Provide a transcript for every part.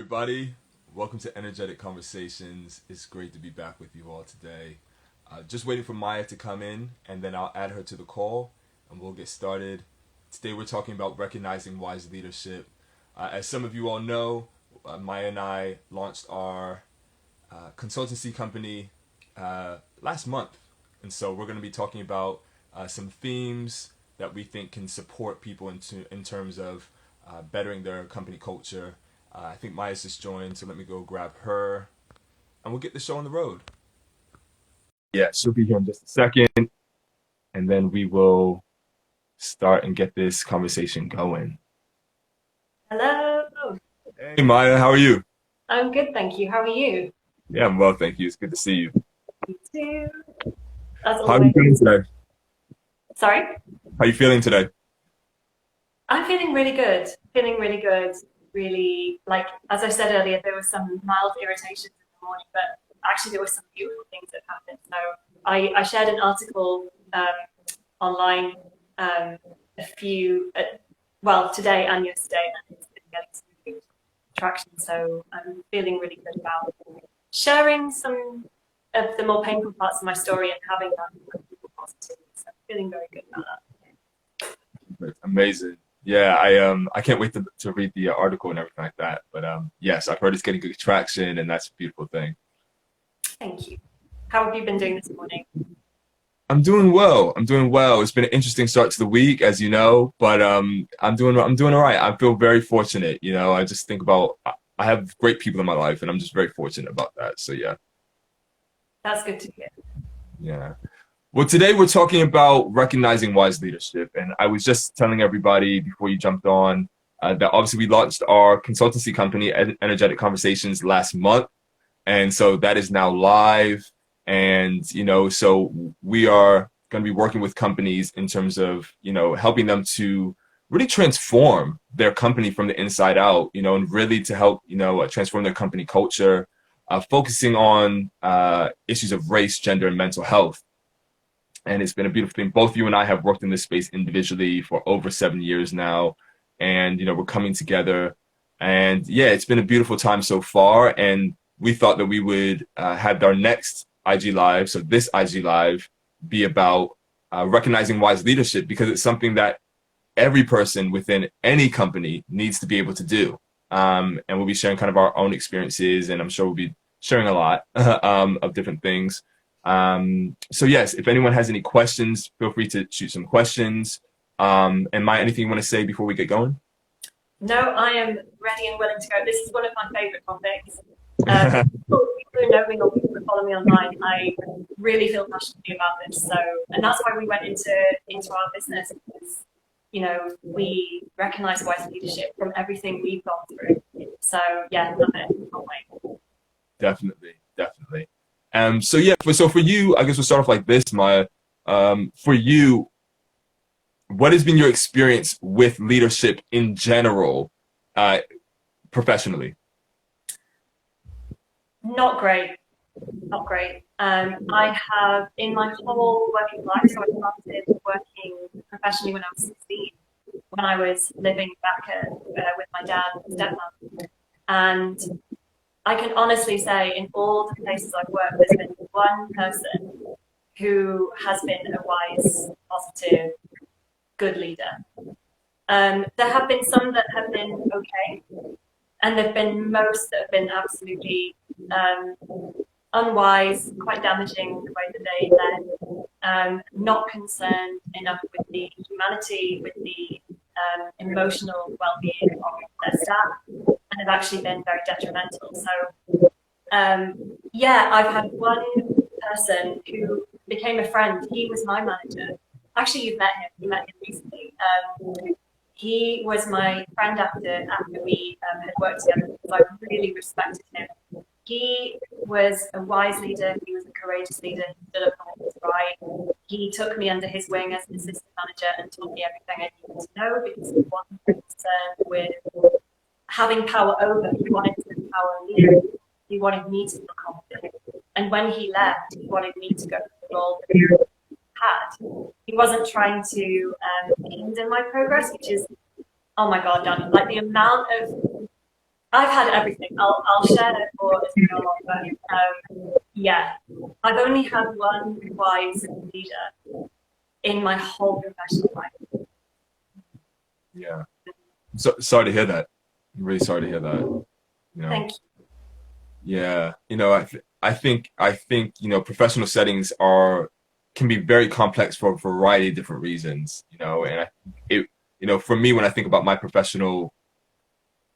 Everybody, welcome to Energetic Conversations. It's great to be back with you all today. Just waiting for Maya to come in, and then I'll add her to the call, and we'll get started. Today we're talking about recognizing wise leadership. As some of you all know, Maya and I launched our consultancy company last month, and so we're going to be talking about some themes that we think can support people in terms of bettering their company culture. I think Maya's just joined, so let me go grab her, and we'll get the show on the road. Yeah, she'll be here in just a second, and then we will start and get this conversation going. Hello. Hey Maya, how are you? I'm good, thank you. How are you? Yeah, I'm well, thank you. It's good to see you. You too. As How are you always. feeling today? Sorry? How are you feeling today? I'm feeling really good. Feeling really good. Really, like, as I said earlier, there was some mild irritations in the morning, but actually there were some beautiful things that happened. So I shared an article online a few, well, today and yesterday, and it's been getting some good traction. So I'm feeling really good about sharing some of the more painful parts of my story and having that make people positive. So I'm feeling very good about that. Amazing. Yeah, I can't wait to read the article and everything like that. But yes, I've heard it's getting good traction, and that's a beautiful thing. Thank you. How have you been doing this morning? I'm doing well. I'm doing well. It's been an interesting start to the week, as you know, but I'm doing all right. I feel very fortunate. I just think about I have great people in my life, and I'm just very fortunate about that. So yeah, That's good to hear. yeah. Well, today we're talking about recognizing wise leadership, and I was just telling everybody before you jumped on that obviously we launched our consultancy company, Energetic Conversations, last month, and so that is now live. And so we are going to be working with companies in terms of helping them to really transform their company from the inside out, and really to help transform their company culture, focusing on issues of race, gender, and mental health. And it's been a beautiful thing. Both you and I have worked in this space individually for over 7 years now, and we're coming together. And yeah, it's been a beautiful time so far. And we thought that we would have our next IG Live, so this IG Live, be about recognizing wise leadership, because it's something that every person within any company needs to be able to do. And we'll be sharing kind of our own experiences, and I'm sure we'll be sharing a lot of different things. So yes, if anyone has any questions, feel free to shoot some questions. And Maya, anything you want to say before we get going? No, I am ready and willing to go. This is one of my favorite topics. People who know me or people who follow me online, I really feel passionately about this. So, and that's why we went into our business, because we recognize wise leadership from everything we've gone through. So yeah, love it. Can't wait. Definitely, definitely. So yeah, so for you, I guess we'll start off like this, Maya. For you, what has been your experience with leadership in general, professionally? Not great. Not great. I have, in my whole working life, so I started working professionally when I was 16, when I was living back with my dad and stepmom. And I can honestly say, in all the places I've worked, there's been one person who has been a wise, positive, good leader. There have been some that have been okay, and there have been most that have been absolutely unwise, quite damaging the way that they led, not concerned enough with the humanity, with the emotional well-being of their staff, and have actually been very detrimental. So yeah, I've had one person who became a friend. He was my manager. Actually, you've met him. You met him recently. He was my friend after we had worked together, because I really respected him. He was a wise leader. He was a courageous leader. He stood up for what was right. He took me under his wing as an assistant manager and taught me everything I needed to know, because he wasn't concerned with having power over. He wanted to empower me. He wanted me to feel confident. And when he left, he wanted me to go to the role that he had. He wasn't trying to hinder my progress, which is, oh my God, Daniel, like the amount of I've had everything. I'll share more as we go along, but yeah, I've only had one wise leader in my whole professional life. Yeah. So sorry to hear that. I'm really sorry to hear that. You know. Thank you. Yeah. I think professional settings are can be very complex for a variety of different reasons. And for me when I think about my professional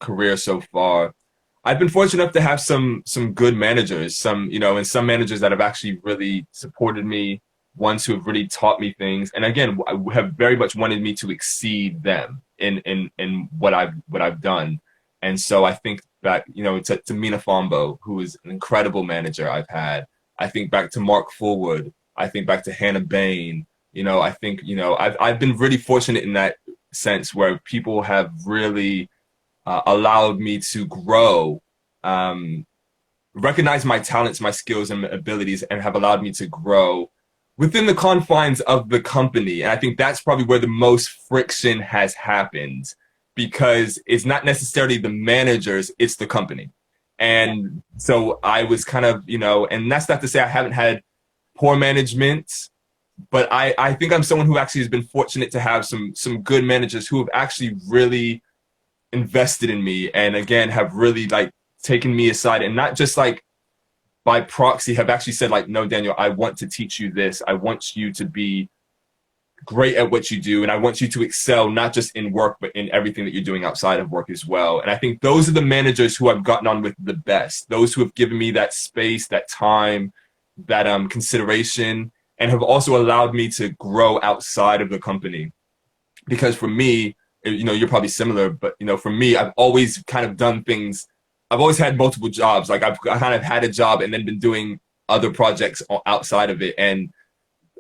career so far, I've been fortunate enough to have some good managers, and some managers that have actually really supported me, ones who have really taught me things, and again, have very much wanted me to exceed them in what I've done. And so I think back, to Mina Fombo, who is an incredible manager I've had. I think back to Mark Fullwood. I think back to Hannah Bain. I think I've been really fortunate in that sense where people have really allowed me to grow, um, recognize my talents, my skills, and abilities, and have allowed me to grow within the confines of the company. And I think that's probably where the most friction has happened because it's not necessarily the managers, it's the company. Yeah. And so I was kind of, and that's not to say I haven't had poor management, but I think I'm someone who actually has been fortunate to have some good managers who have actually really invested in me and again have really like taken me aside and not just like by proxy have actually said like, no, Daniel, I want to teach you this. I want you to be great at what you do and I want you to excel not just in work but in everything that you're doing outside of work as well. And I think those are the managers who I've gotten on with the best, those who have given me that space, that time, that consideration, and have also allowed me to grow outside of the company. Because for me, you're probably similar, but for me, I've always kind of done things. I've always had multiple jobs. Like I kind of had a job and then been doing other projects outside of it. And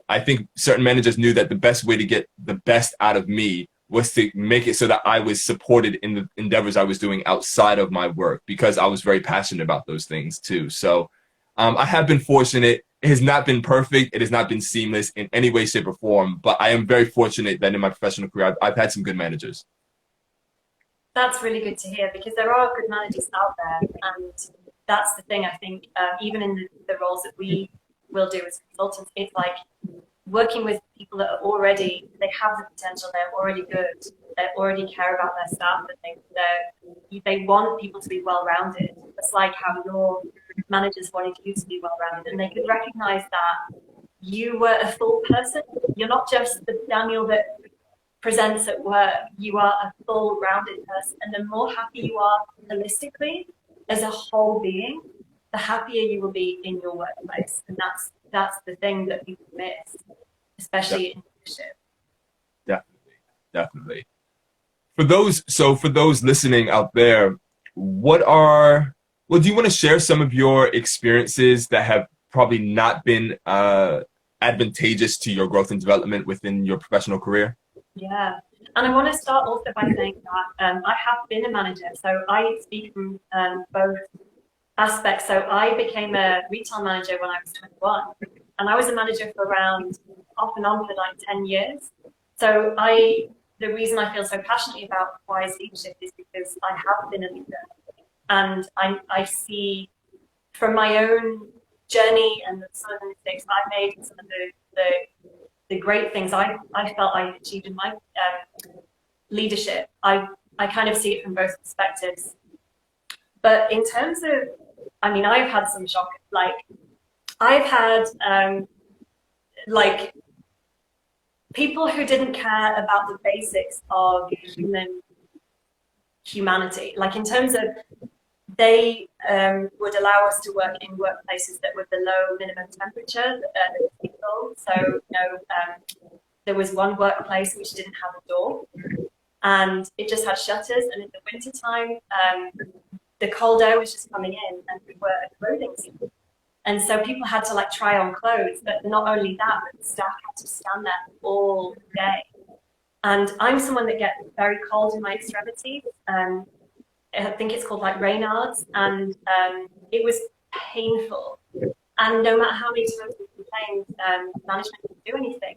I think certain managers knew that the best way to get the best out of me was to make it so that I was supported in the endeavors I was doing outside of my work because I was very passionate about those things too. So I have been fortunate. It has not been perfect. It has not been seamless in any way, shape, or form. But I am very fortunate that in my professional career, I've had some good managers. That's really good to hear because there are good managers out there, and that's the thing. I think even in the roles that we will do as consultants, it's like working with people that are already they have the potential, they're already good, they already care about their staff, and they want people to be well rounded. It's like how your managers wanted you to be well rounded, and they could recognize that you were a full person. You're not just the Daniel that presents at work, you are a full rounded person. And the more happy you are holistically as a whole being, the happier you will be in your workplace. And that's the thing that people miss, Yeah, especially in leadership. definitely, definitely. For those listening out there, what are well, do you want to share some of your experiences that have probably not been advantageous to your growth and development within your professional career? Yeah. And I want to start also by saying that I have been a manager. So I speak from both aspects. So I became a retail manager when I was 21, and I was a manager for around off and on for like 10 years. So the reason I feel so passionately about wise leadership is because I have been a leader, and I see from my own journey and some of the mistakes I've made, and some of the great things I felt I achieved in my leadership. I kind of see it from both perspectives. But in terms of, I mean, I've had some shock. Like, I've had like people who didn't care about the basics of humanity. Like in terms of they would allow us to work in workplaces that were below minimum temperature people. So there was one workplace which didn't have a door, and it just had shutters. And in the wintertime, the cold air was just coming in, and we were a clothing store. And so people had to like try on clothes, but not only that, but the staff had to stand there all day. And I'm someone that gets very cold in my extremities. I think it's called like Raynaud's, and it was painful. And no matter how many times we complained, management didn't do anything.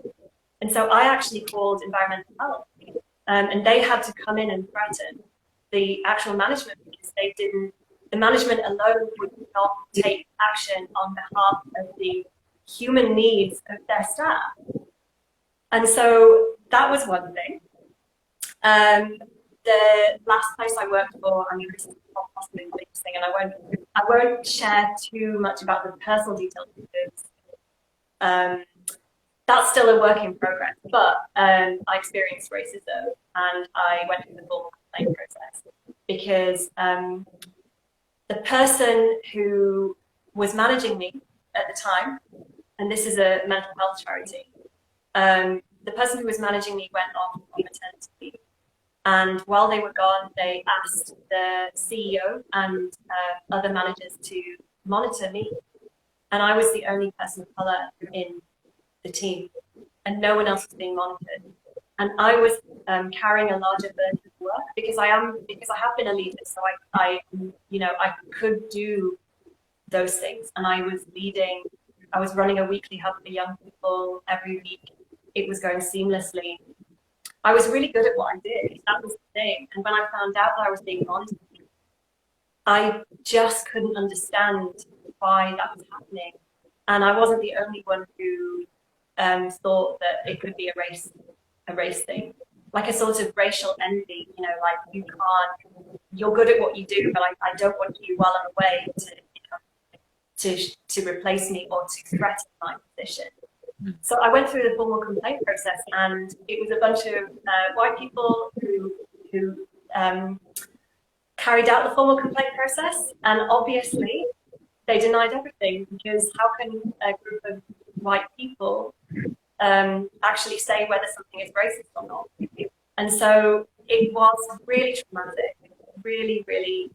And so I actually called environmental health, and they had to come in and threaten the actual management because because the management alone would not take action on behalf of the human needs of their staff. And so that was one thing. The last place I worked for, I mean, this is possibly the biggest thing, and I won't share too much about the personal details because that's still a work in progress. But I experienced racism, and I went through the full complaint process because the person who was managing me at the time, and this is a mental health charity, the person who was managing me went off on maternity leave. And while they were gone, they asked the CEO and other managers to monitor me. And I was the only person of color in the team, and no one else was being monitored. And I was carrying a larger burden of work because I have been a leader, so I could do those things. And I was running a weekly hub for young people every week. It was going seamlessly. I was really good at what I did. That was the thing. And when I found out that I was being monitored, I just couldn't understand why that was happening. And I wasn't the only one who thought that it could be a race thing, like a sort of racial envy. You know, like you're good at what you do, but I don't want you while I'm away to replace me or to threaten my position. So I went through the formal complaint process, and it was a bunch of white people who carried out the formal complaint process, and obviously they denied everything, because how can a group of white people actually say whether something is racist or not? And so it was really traumatic, really, really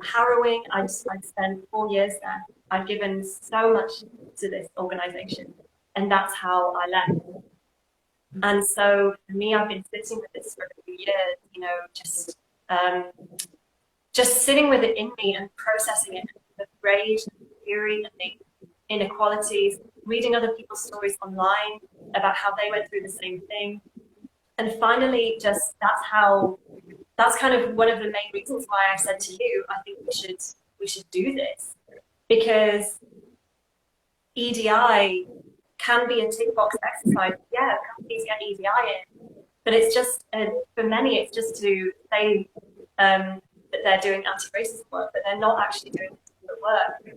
harrowing. I'd spent 4 years there. I'd given so much to this organization. And that's how I left. And so for me, I've been sitting with this for a few years, you know, just sitting with it in me and processing it, the rage, the fury, and the inequalities, reading other people's stories online about how they went through the same thing. And finally, that's kind of one of the main reasons why I said to you, I think we should do this, because EDI can be a tick box exercise. Yeah, companies get EDI in, but it's just, for many, it's just to say that they're doing anti-racist work, but they're not actually doing the work.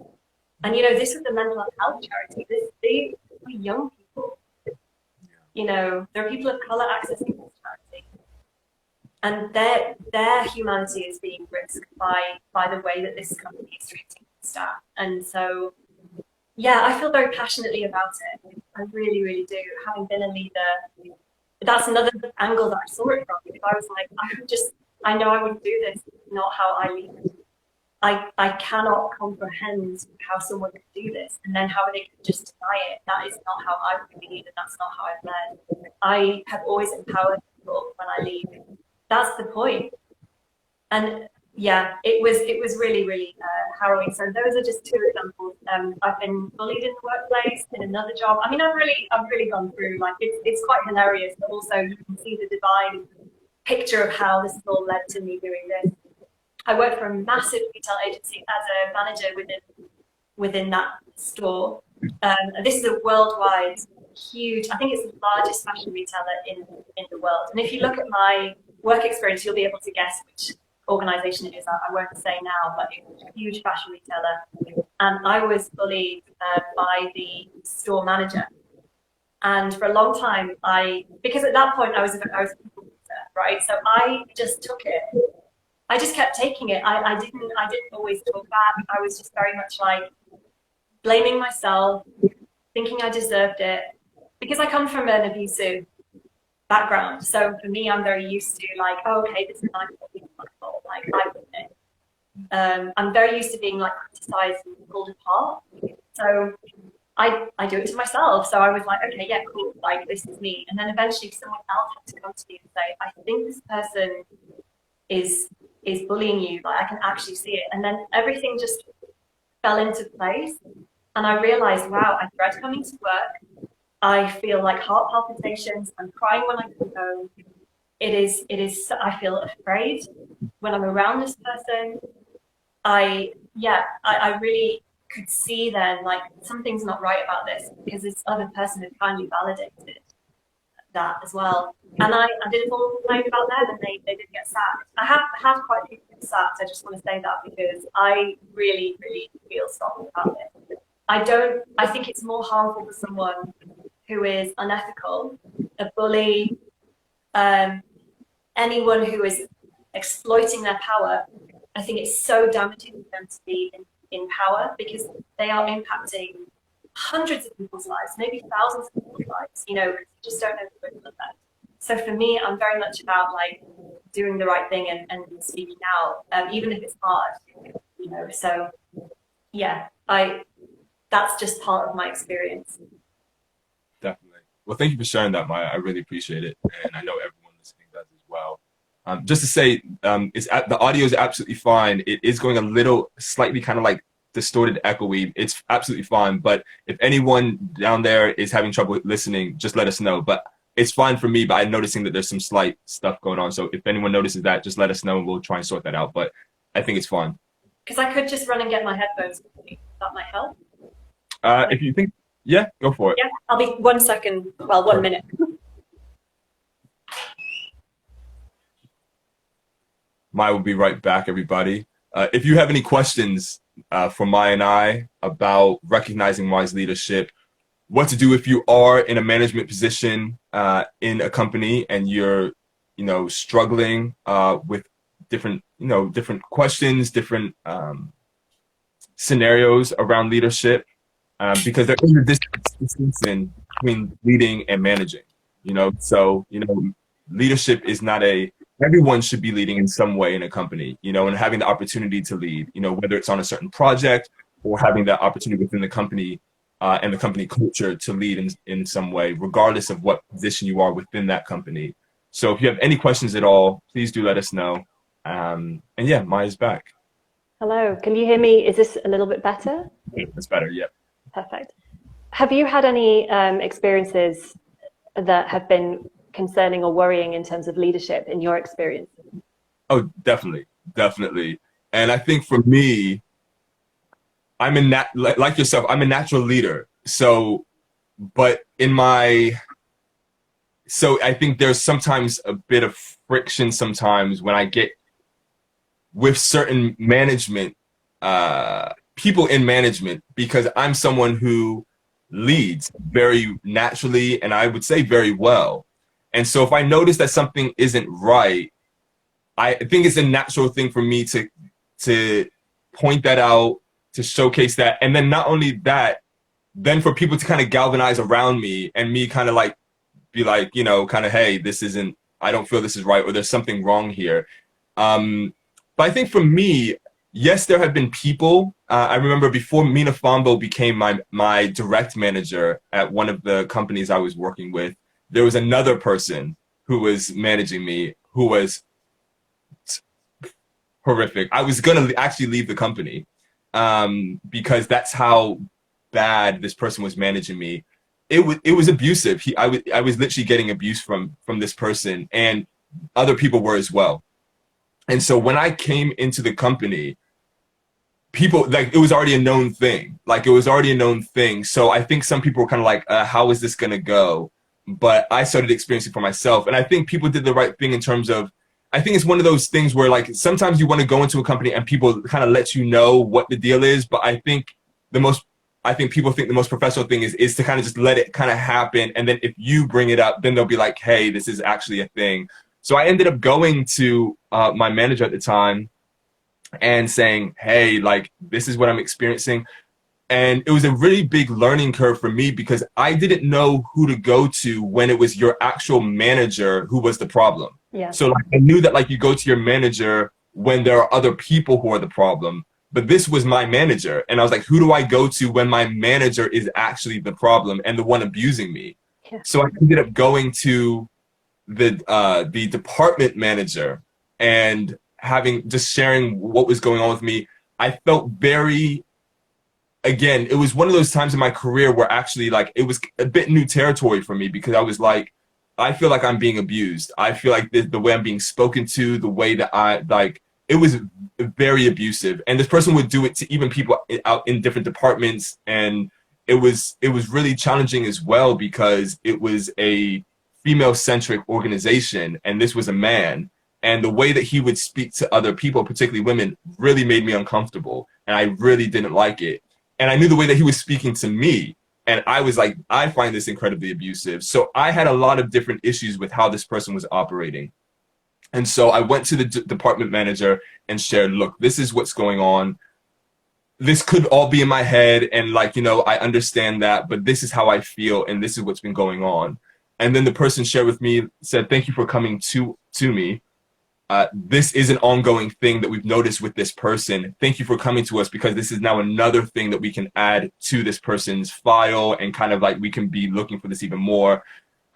And, you know, this is the mental health charity. These are young people. You know, there are people of color accessing this charity. And their humanity is being risked by the way that this company is treating staff. And so, yeah, I feel very passionately about it. I really, really do. Having been a leader, that's another angle that I saw it from. Because I was like, I know I wouldn't do this, not how I lead. I cannot comprehend how someone could do this, and then how they could just deny it. That is not how I would lead, and that's not how I've led. I have always empowered people when I lead. That's the point. And yeah, it was really, really harrowing. So those are just two examples. I've been bullied in the workplace, in another job. I mean, I've really gone through, like, it's quite hilarious, but also you can see the divine picture of how this has all led to me doing this. I worked for a massive retail agency as a manager within that store. This is a worldwide, huge, I think it's the largest fashion retailer in the world. And if you look at my work experience, you'll be able to guess which organization it is. I won't say now, but it's a huge fashion retailer. And I was bullied by the store manager. And for a long time, because at that point I was a people pleaser, right? So I just took it. I just kept taking it. I didn't always talk back. I was just very much like blaming myself, thinking I deserved it, because I come from an abusive background. So for me, I'm very used to, like, oh, okay, this is my fault, this is my fault. Like, I did it. I'm very used to being, like, criticized and pulled apart. So I do it to myself. So I was like, okay, yeah, cool. Like, this is me. And then eventually someone else had to come to me and say, I think this person is bullying you. Like, I can actually see it. And then everything just fell into place. And I realized, wow, I dread coming to work. I feel like heart palpitations. I'm crying when I come home. It is, I feel afraid when I'm around this person, I really could see then like something's not right about this because this other person had kindly validated that as well. And I did a full complaint about them and they did get sacked. I have had quite a few people sacked. I just want to say that because I really, really feel strongly about it. I think it's more harmful for someone who is unethical, a bully, anyone who is exploiting their power. I think it's so damaging for them to be in power because they are impacting hundreds of people's lives, maybe thousands of people's lives, you know, you just don't know the ripple effect. So for me, I'm very much about like doing the right thing and speaking out, even if it's hard, you know, so yeah, that's just part of my experience. Definitely. Well, thank you for sharing that, Maya. I really appreciate it. And I know everyone listening does as well. Just to say, the audio is absolutely fine. It is going a little slightly kind of like distorted, echoey. It's absolutely fine. But if anyone down there is having trouble listening, just let us know. But it's fine for me, but I'm noticing that there's some slight stuff going on. So if anyone notices that, just let us know and we'll try and sort that out. But I think it's fine. Because I could just run and get my headphones with me. That might help. If you think, yeah, go for it. Yeah, I'll be 1 second, well, 1 minute. Maya will be right back, everybody. If you have any questions for Maya and I about recognizing wise leadership, what to do if you are in a management position in a company and you're, you know, struggling with different questions, different scenarios around leadership, because there is a distinction between leading and managing. You know, so leadership is not everyone should be leading in some way in a company, you know, and having the opportunity to lead, you know, whether it's on a certain project or having that opportunity within the company and the company culture to lead in some way, regardless of what position you are within that company. So if you have any questions at all, please do let us know. And yeah, Maya's back. Hello, can you hear me? Is this a little bit better? That's better, yeah. Perfect. Have you had any experiences that have been concerning or worrying in terms of leadership in your experience? Oh, definitely. And I think for me, like yourself, I'm a natural leader. So I think there's sometimes a bit of friction sometimes when I get with certain management, people in management, because I'm someone who leads very naturally and I would say very well. And so if I notice that something isn't right, I think it's a natural thing for me to point that out, to showcase that. And then not only that, then for people to kind of galvanize around me and me kind of like, be like, you know, kind of, hey, I don't feel this is right, or there's something wrong here. But I think for me, yes, there have been people. I remember before Mina Fambo became my direct manager at one of the companies I was working with, there was another person who was managing me who was horrific. I was going to actually leave the company because that's how bad this person was managing me. It was abusive. I was literally getting abuse from this person, and other people were as well. And so when I came into the company, people, like, it was already a known thing. So I think some people were kind of like, how is this going to go? But I started experiencing for myself. And I think people did the right thing in terms of, I think it's one of those things where, like, sometimes you want to go into a company and people kind of let you know what the deal is. But I think people think the most professional thing is to kind of just let it kind of happen. And then if you bring it up, then they'll be like, hey, this is actually a thing. So I ended up going to my manager at the time and saying, hey, like, this is what I'm experiencing. And it was a really big learning curve for me because I didn't know who to go to when it was your actual manager who was the problem. Yeah. So like, I knew that, like, you go to your manager when there are other people who are the problem. But this was my manager. And I was like, who do I go to when my manager is actually the problem and the one abusing me? Yeah. So I ended up going to the department manager and sharing what was going on with me. I felt again, it was one of those times in my career where actually, like, it was a bit new territory for me because I was like, I feel like I'm being abused. I feel like the way I'm being spoken to, the way that it was very abusive. And this person would do it to even people out in different departments. And it was really challenging as well, because it was a female-centric organization, and this was a man. And the way that he would speak to other people, particularly women, really made me uncomfortable. And I really didn't like it. And I knew the way that he was speaking to me. And I was like, I find this incredibly abusive. So I had a lot of different issues with how this person was operating. And so I went to the department manager and shared, look, this is what's going on. This could all be in my head. And like, I understand that, but this is how I feel. And this is what's been going on. And then the person shared with me, said, thank you for coming to me. This is an ongoing thing that we've noticed with this person. Thank you for coming to us, because this is now another thing that we can add to this person's file, and kind of like we can be looking for this even more.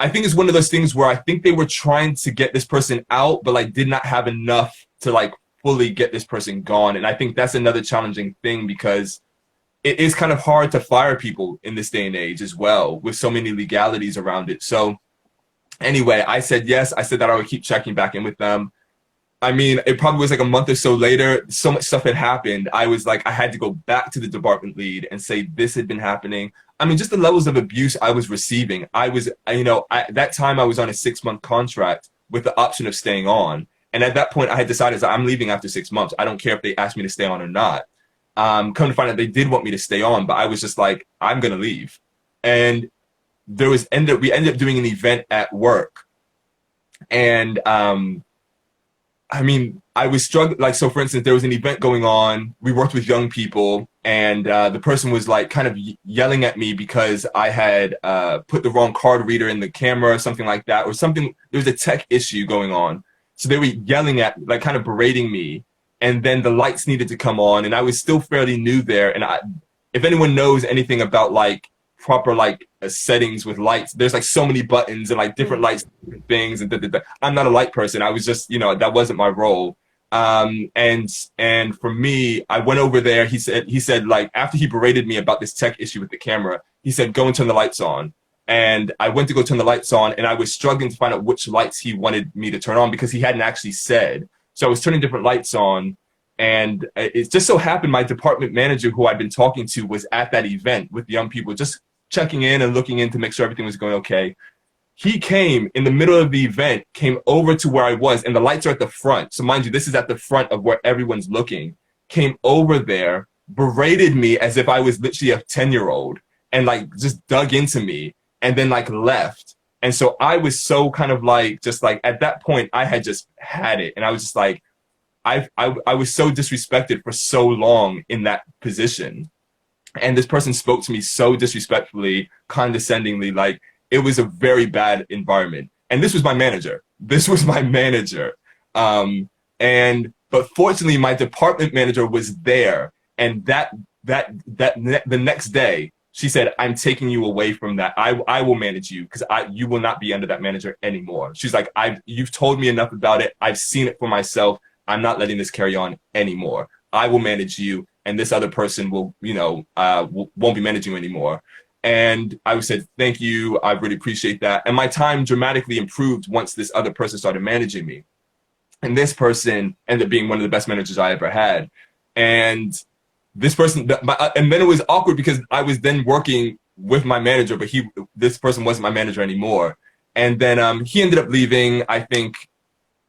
I think it's one of those things where I think they were trying to get this person out, but like did not have enough to like fully get this person gone. And I think that's another challenging thing, because it is kind of hard to fire people in this day and age as well, with so many legalities around it. So anyway, I said yes. I said that I would keep checking back in with them. I mean, it probably was like a month or so later, so much stuff had happened. I was like, I had to go back to the department lead and say this had been happening. I mean, just the levels of abuse I was receiving. At that time I was on a 6-month contract with the option of staying on. And at that point I had decided that I'm leaving after 6 months. I don't care if they asked me to stay on or not. Come to find out they did want me to stay on, but I was just like, I'm going to leave. And we ended up doing an event at work. And, I mean, I was struggling. Like, so for instance, there was an event going on. We worked with young people, and the person was like kind of yelling at me because I had put the wrong card reader in the camera or something like that, or something. There was a tech issue going on. So they were yelling at, like, kind of berating me. And then the lights needed to come on, and I was still fairly new there. And if anyone knows anything about like proper like settings with lights, there's like so many buttons and like different lights, different things, and I'm not a light person. I was just, that wasn't my role. And for me, I went over there. He said like, after he berated me about this tech issue with the camera, he said, go and turn the lights on. And I went to go turn the lights on, and I was struggling to find out which lights he wanted me to turn on, because he hadn't actually said. So I was turning different lights on, and it just so happened my department manager, who I'd been talking to, was at that event with young people, just checking in and looking in to make sure everything was going okay. He came in the middle of the event, came over to where I was, and the lights are at the front. So mind you, this is at the front of where everyone's looking. Came over there, berated me as if I was literally a 10-year-old, and like just dug into me, and then like left. And so I was so kind of like, just like at that point, I had just had it. And I was just like, I was so disrespected for so long in that position. And this person spoke to me so disrespectfully, condescendingly, like it was a very bad environment. And this was my manager. But fortunately, my department manager was there. And the next day, she said, I'm taking you away from that. I will manage you, because you will not be under that manager anymore. She's like, you've told me enough about it. I've seen it for myself. I'm not letting this carry on anymore. I will manage you, and this other person won't be managing you anymore. And I said, thank you. I really appreciate that. And my time dramatically improved once this other person started managing me. And this person ended up being one of the best managers I ever had. And this person, and then it was awkward because I was then working with my manager, but this person wasn't my manager anymore. And then he ended up leaving, I think,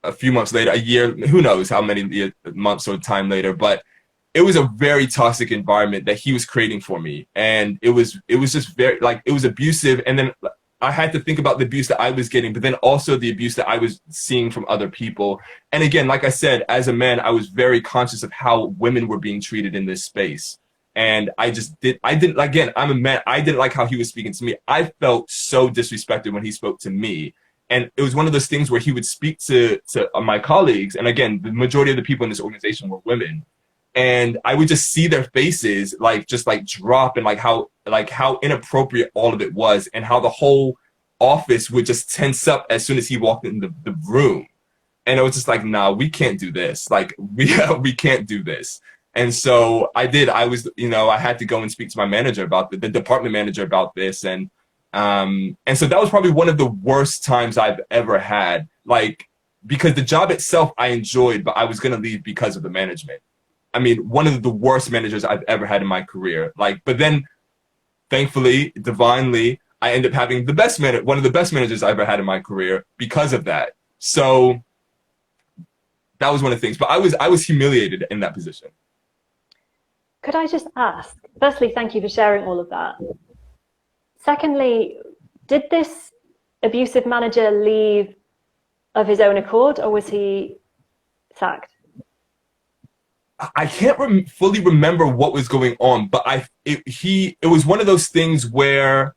a few months later, a year, who knows how many months or time later. But it was a very toxic environment that he was creating for me. And it was just very, like, it was abusive. And then I had to think about the abuse that I was getting, but then also the abuse that I was seeing from other people. And again, like I said, as a man, I was very conscious of how women were being treated in this space. And I'm a man, I didn't like how he was speaking to me. I felt so disrespected when he spoke to me. And it was one of those things where he would speak to my colleagues. And again, the majority of the people in this organization were women. And I would just see their faces just drop, and how inappropriate all of it was, and how the whole office would just tense up as soon as he walked in the room. And it was just like, nah, we can't do this. Like, we can't do this. And so I had to go and speak to my manager about the department manager about this. And so that was probably one of the worst times I've ever had. Like, because the job itself I enjoyed, but I was going to leave because of the management. I mean, one of the worst managers I've ever had in my career. Like, but then thankfully, divinely, I ended up having one of the best managers I ever had in my career because of that. So that was one of the things. But I was humiliated in that position. Could I just ask, firstly, thank you for sharing all of that. Secondly, did this abusive manager leave of his own accord, or was he sacked? I can't fully remember what was going on, but it was one of those things where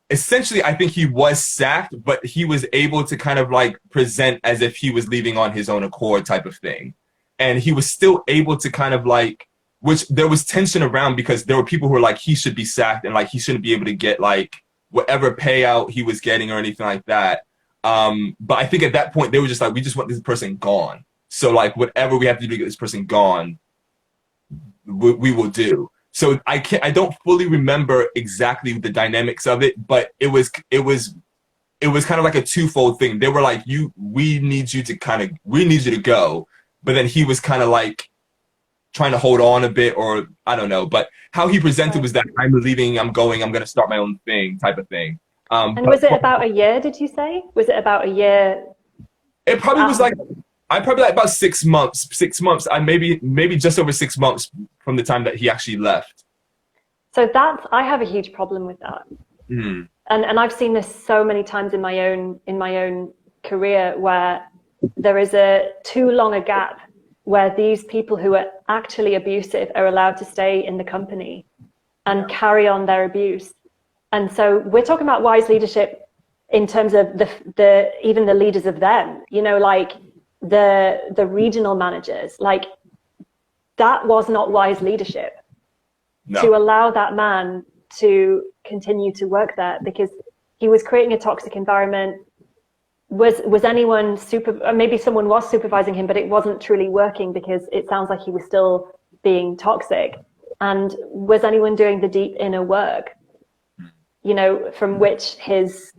essentially I think he was sacked, but he was able to kind of like present as if he was leaving on his own accord type of thing. And he was still able to kind of like, which there was tension around because there were people who were like, he should be sacked and like he shouldn't be able to get like whatever payout he was getting or anything like that. But I think at that point they were just like, we just want this person gone. So like whatever we have to do to get this person gone, we will do. So I don't fully remember exactly the dynamics of it, but it was kind of like a twofold thing. They were like, we need you to go. But then he was kind of like trying to hold on a bit, or I don't know. But how he presented was that I'm leaving, I'm going to start my own thing type of thing. And was it about a year, did you say? Was it about a year? It probably was like, I probably like about 6 months. 6 months. I maybe just over 6 months from the time that he actually left. So I have a huge problem with that. Mm. And I've seen this so many times in my own career where there is too long a gap where these people who are actually abusive are allowed to stay in the company and carry on their abuse. And so we're talking about wise leadership in terms of even the leaders of them, like the regional managers, like that was not wise leadership. No. To allow that man to continue to work there because he was creating a toxic environment. Was anyone maybe someone was supervising him, but it wasn't truly working because it sounds like he was still being toxic. And was anyone doing the deep inner work, from which his,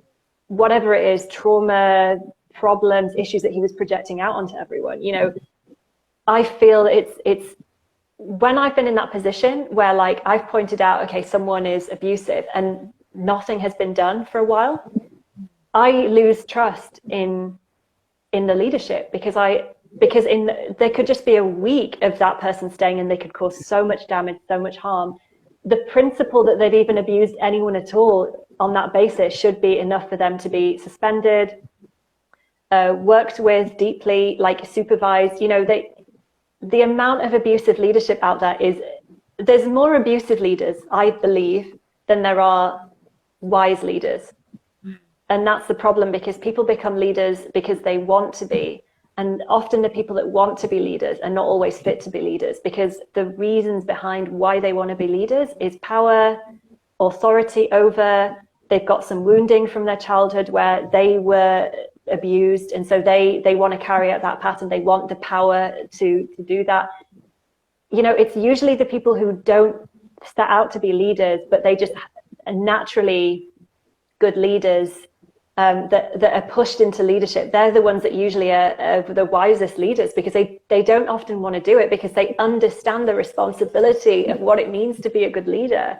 whatever it is, trauma, problems, issues that he was projecting out onto everyone, I feel it's when I've been in that position where like I've pointed out, okay, someone is abusive and nothing has been done for a while, I lose trust in the leadership because there could just be a week of that person staying and they could cause so much damage, so much harm. The principle that they've even abused anyone at all on that basis should be enough for them to be suspended, worked with deeply, like supervised. The amount of abusive leadership out there's more abusive leaders, I believe, than there are wise leaders. And that's the problem because people become leaders because they want to be. And often the people that want to be leaders are not always fit to be leaders because the reasons behind why they want to be leaders is power, authority over, they've got some wounding from their childhood where they were abused. And so they want to carry out that pattern. They want the power to do that. It's usually the people who don't set out to be leaders, but they just are naturally good leaders that are pushed into leadership. They're the ones that usually are the wisest leaders because they don't often want to do it because they understand the responsibility of what it means to be a good leader.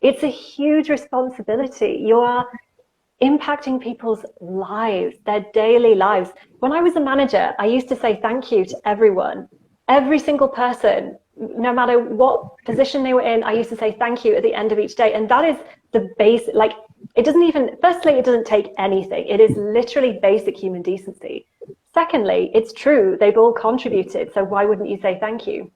It's a huge responsibility. You are impacting people's lives, their daily lives. When I was a manager, I used to say thank you to everyone, every single person, no matter what position they were in. I used to say thank you at the end of each day. And that is the basic, like, firstly, it doesn't take anything. It is literally basic human decency. Secondly, it's true, they've all contributed. So why wouldn't you say thank you?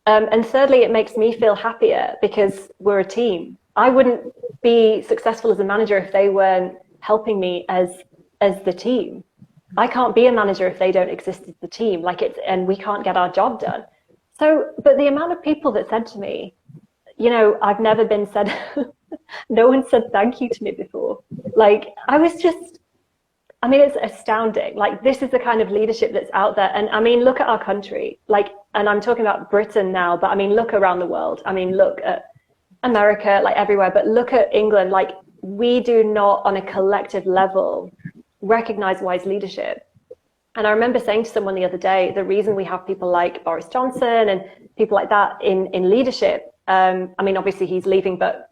And thirdly, it makes me feel happier because we're a team. I wouldn't be successful as a manager if they weren't helping me as the team. I can't be a manager if they don't exist as the team, and we can't get our job done. So, but the amount of people that said to me, I've never been said, no one said thank you to me before. Like, it's astounding. Like, this is the kind of leadership that's out there. And I mean, look at our country, and I'm talking about Britain now, but I mean, look around the world. I mean, look at America, like everywhere, but look at England. Like, we do not on a collective level recognize wise leadership. And I remember saying to someone the other day, the reason we have people like Boris Johnson and people like that in leadership, I mean, obviously he's leaving, but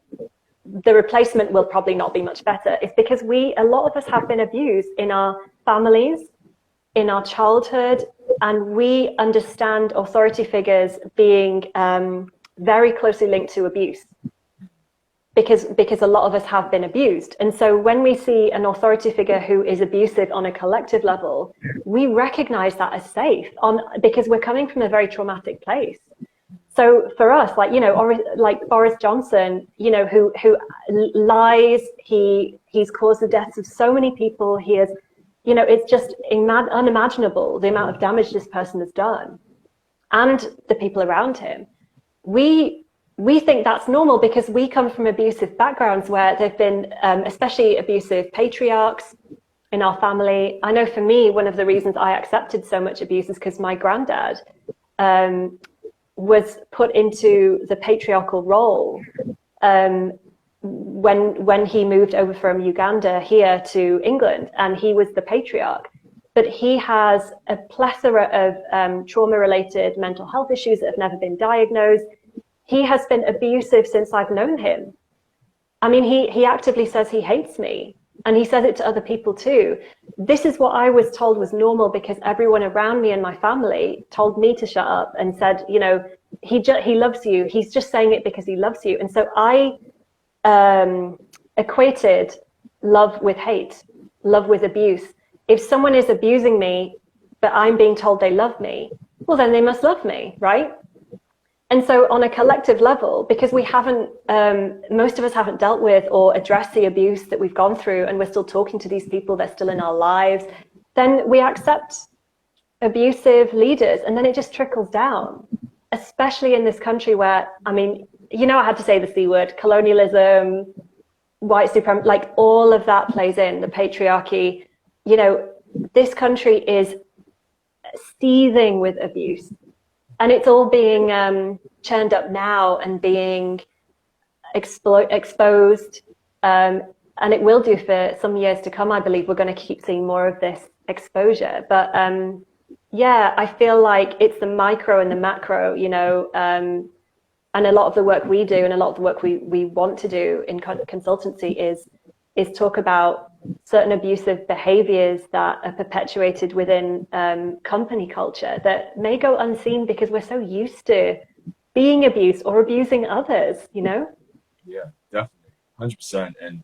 the replacement will probably not be much better, is because a lot of us have been abused in our families, in our childhood, and we understand authority figures being very closely linked to abuse. Because a lot of us have been abused. And so when we see an authority figure who is abusive on a collective level, we recognize that as safe because we're coming from a very traumatic place. So for us, like, you know, or like Boris Johnson, you know, who lies, he's caused the deaths of so many people. He has, you know, it's just unimaginable the amount of damage this person has done and the people around him. We think that's normal because we come from abusive backgrounds where there've been especially abusive patriarchs in our family. I know for me, one of the reasons I accepted so much abuse is because my granddad was put into the patriarchal role when he moved over from Uganda here to England, and he was the patriarch. But he has a plethora of trauma-related mental health issues that have never been diagnosed. He has been abusive since I've known him. I mean, he actively says he hates me, and he says it to other people too. This is what I was told was normal because everyone around me and my family told me to shut up and said, you know, he loves you. He's just saying it because he loves you. And so I equated love with hate, love with abuse. If someone is abusing me, but I'm being told they love me, well, then they must love me, right? And so on a collective level, because we haven't, most of us haven't dealt with or addressed the abuse that we've gone through, and we're still talking to these people, they're still in our lives, then we accept abusive leaders, and then it just trickles down, especially in this country where, I mean, you know, I had to say the C word, colonialism, white supremacy, like all of that plays in, the patriarchy. You know, this country is seething with abuse. And it's all being churned up now and being exposed. And it will do for some years to come. I believe we're going to keep seeing more of this exposure. But yeah, I feel like it's the micro and the macro, you know, and a lot of the work we do and a lot of the work we want to do in consultancy is talk about certain abusive behaviors that are perpetuated within company culture that may go unseen because we're so used to being abused or abusing others, you know? Yeah, definitely, 100%. And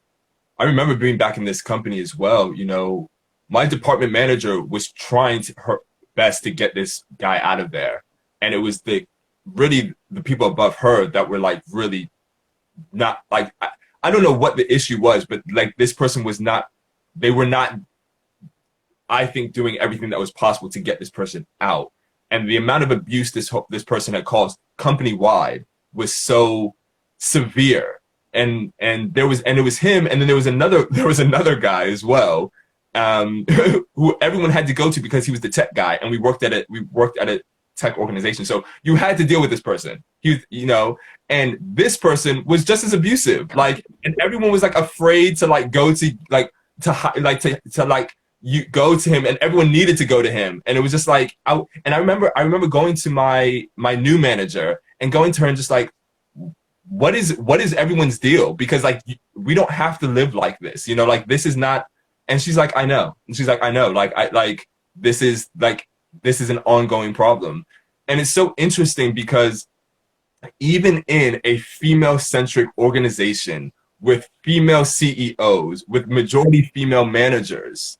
I remember being back in this company as well, you know, my department manager was trying her best to get this guy out of there. And it was really the people above her that were like really not like, I don't know what the issue was, but like this person was not, they were not, I think, doing everything that was possible to get this person out. And the amount of abuse this person had caused company-wide was so severe. And it was him, and then there was another guy as well, who everyone had to go to because he was the tech guy, and we worked at a tech organization. So you had to deal with this person. You know, and this person was just as abusive. Like, and everyone was like afraid to like go to you go to him, and everyone needed to go to him. And it was just like, I remember going to my new manager and going to her and just like, what is everyone's deal? Because like, we don't have to live like this, you know, like this is not. And she's like, I know. And she's like, I know. This is an ongoing problem. And it's so interesting because even in a female-centric organization with female CEOs, with majority female managers,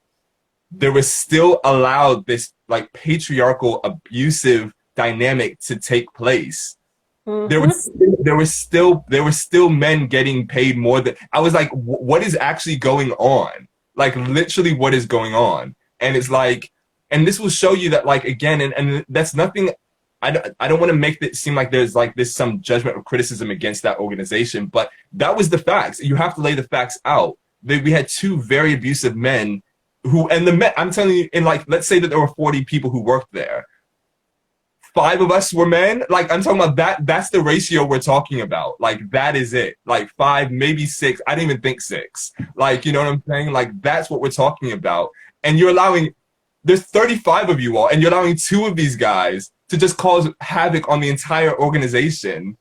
there was still allowed this like patriarchal, abusive dynamic to take place. Mm-hmm. There were still men getting paid more than. I was like, what is actually going on? Like literally, what is going on? And it's like, and this will show you that, like, again, and that's nothing. I don't want to make it seem like there's like this some judgment or criticism against that organization, but that was the facts. You have to lay the facts out. We had two very abusive men who, and the men, I'm telling you, in like, let's say that there were 40 people who worked there. 5 of us were men. Like, I'm talking about that. That's the ratio we're talking about. Like, that is it. Like 5, maybe 6. I didn't even think 6. Like, you know what I'm saying? Like, that's what we're talking about. And you're allowing there's 35 of you all, and you're allowing 2 of these guys to just cause havoc on the entire organization,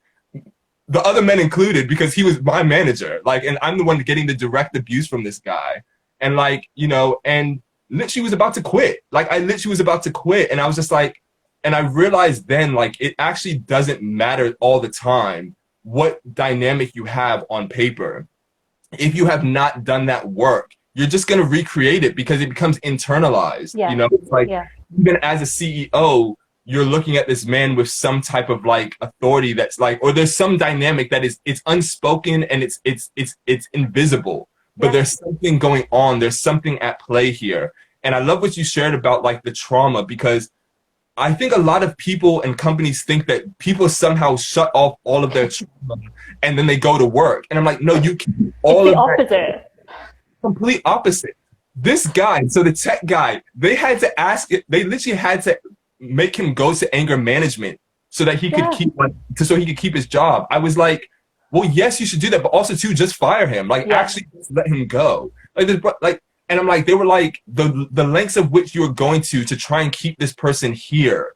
the other men included, because he was my manager. Like, and I'm the one getting the direct abuse from this guy. And like, you know, and literally was about to quit. Like, I literally was about to quit. And I was just like, and I realized then, like, it actually doesn't matter all the time what dynamic you have on paper. If you have not done that work, you're just going to recreate it because it becomes internalized. Yeah. You know, it's like, Yeah. even as a CEO, you're looking at this man with some type of like authority that's like, or there's some dynamic that is, it's unspoken and it's invisible, but Yeah. there's something going on. There's something at play here. And I love what you shared about like the trauma, because I think a lot of people and companies think that people somehow shut off all of their trauma and then they go to work. And I'm like, no, you can. All It's the of that, opposite. complete opposite. This guy, so the tech guy, they had to ask it, they literally had to make him go to anger management so that he could so he could keep his job. I was like, well, yes, you should do that, but also too, just fire him. Like, actually just let him go. Like, and I'm like, they were like, the lengths of which you are going to try and keep this person here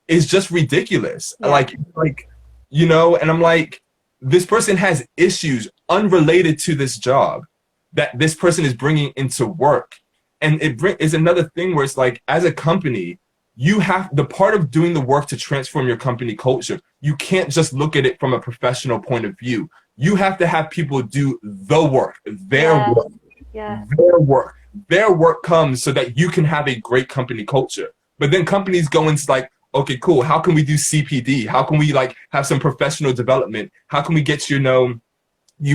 is just ridiculous. Yeah. Like, you know, and I'm like, this person has issues unrelated to this job that this person is bringing into work. And it is another thing where it's like, as a company, you have the part of doing the work to transform your company culture. You can't just look at it from a professional point of view. You have to have people do the work, their work, their work. Their work comes so that you can have a great company culture. But then companies go into like, okay, cool. How can we do CPD? How can we like have some professional development? How can we get you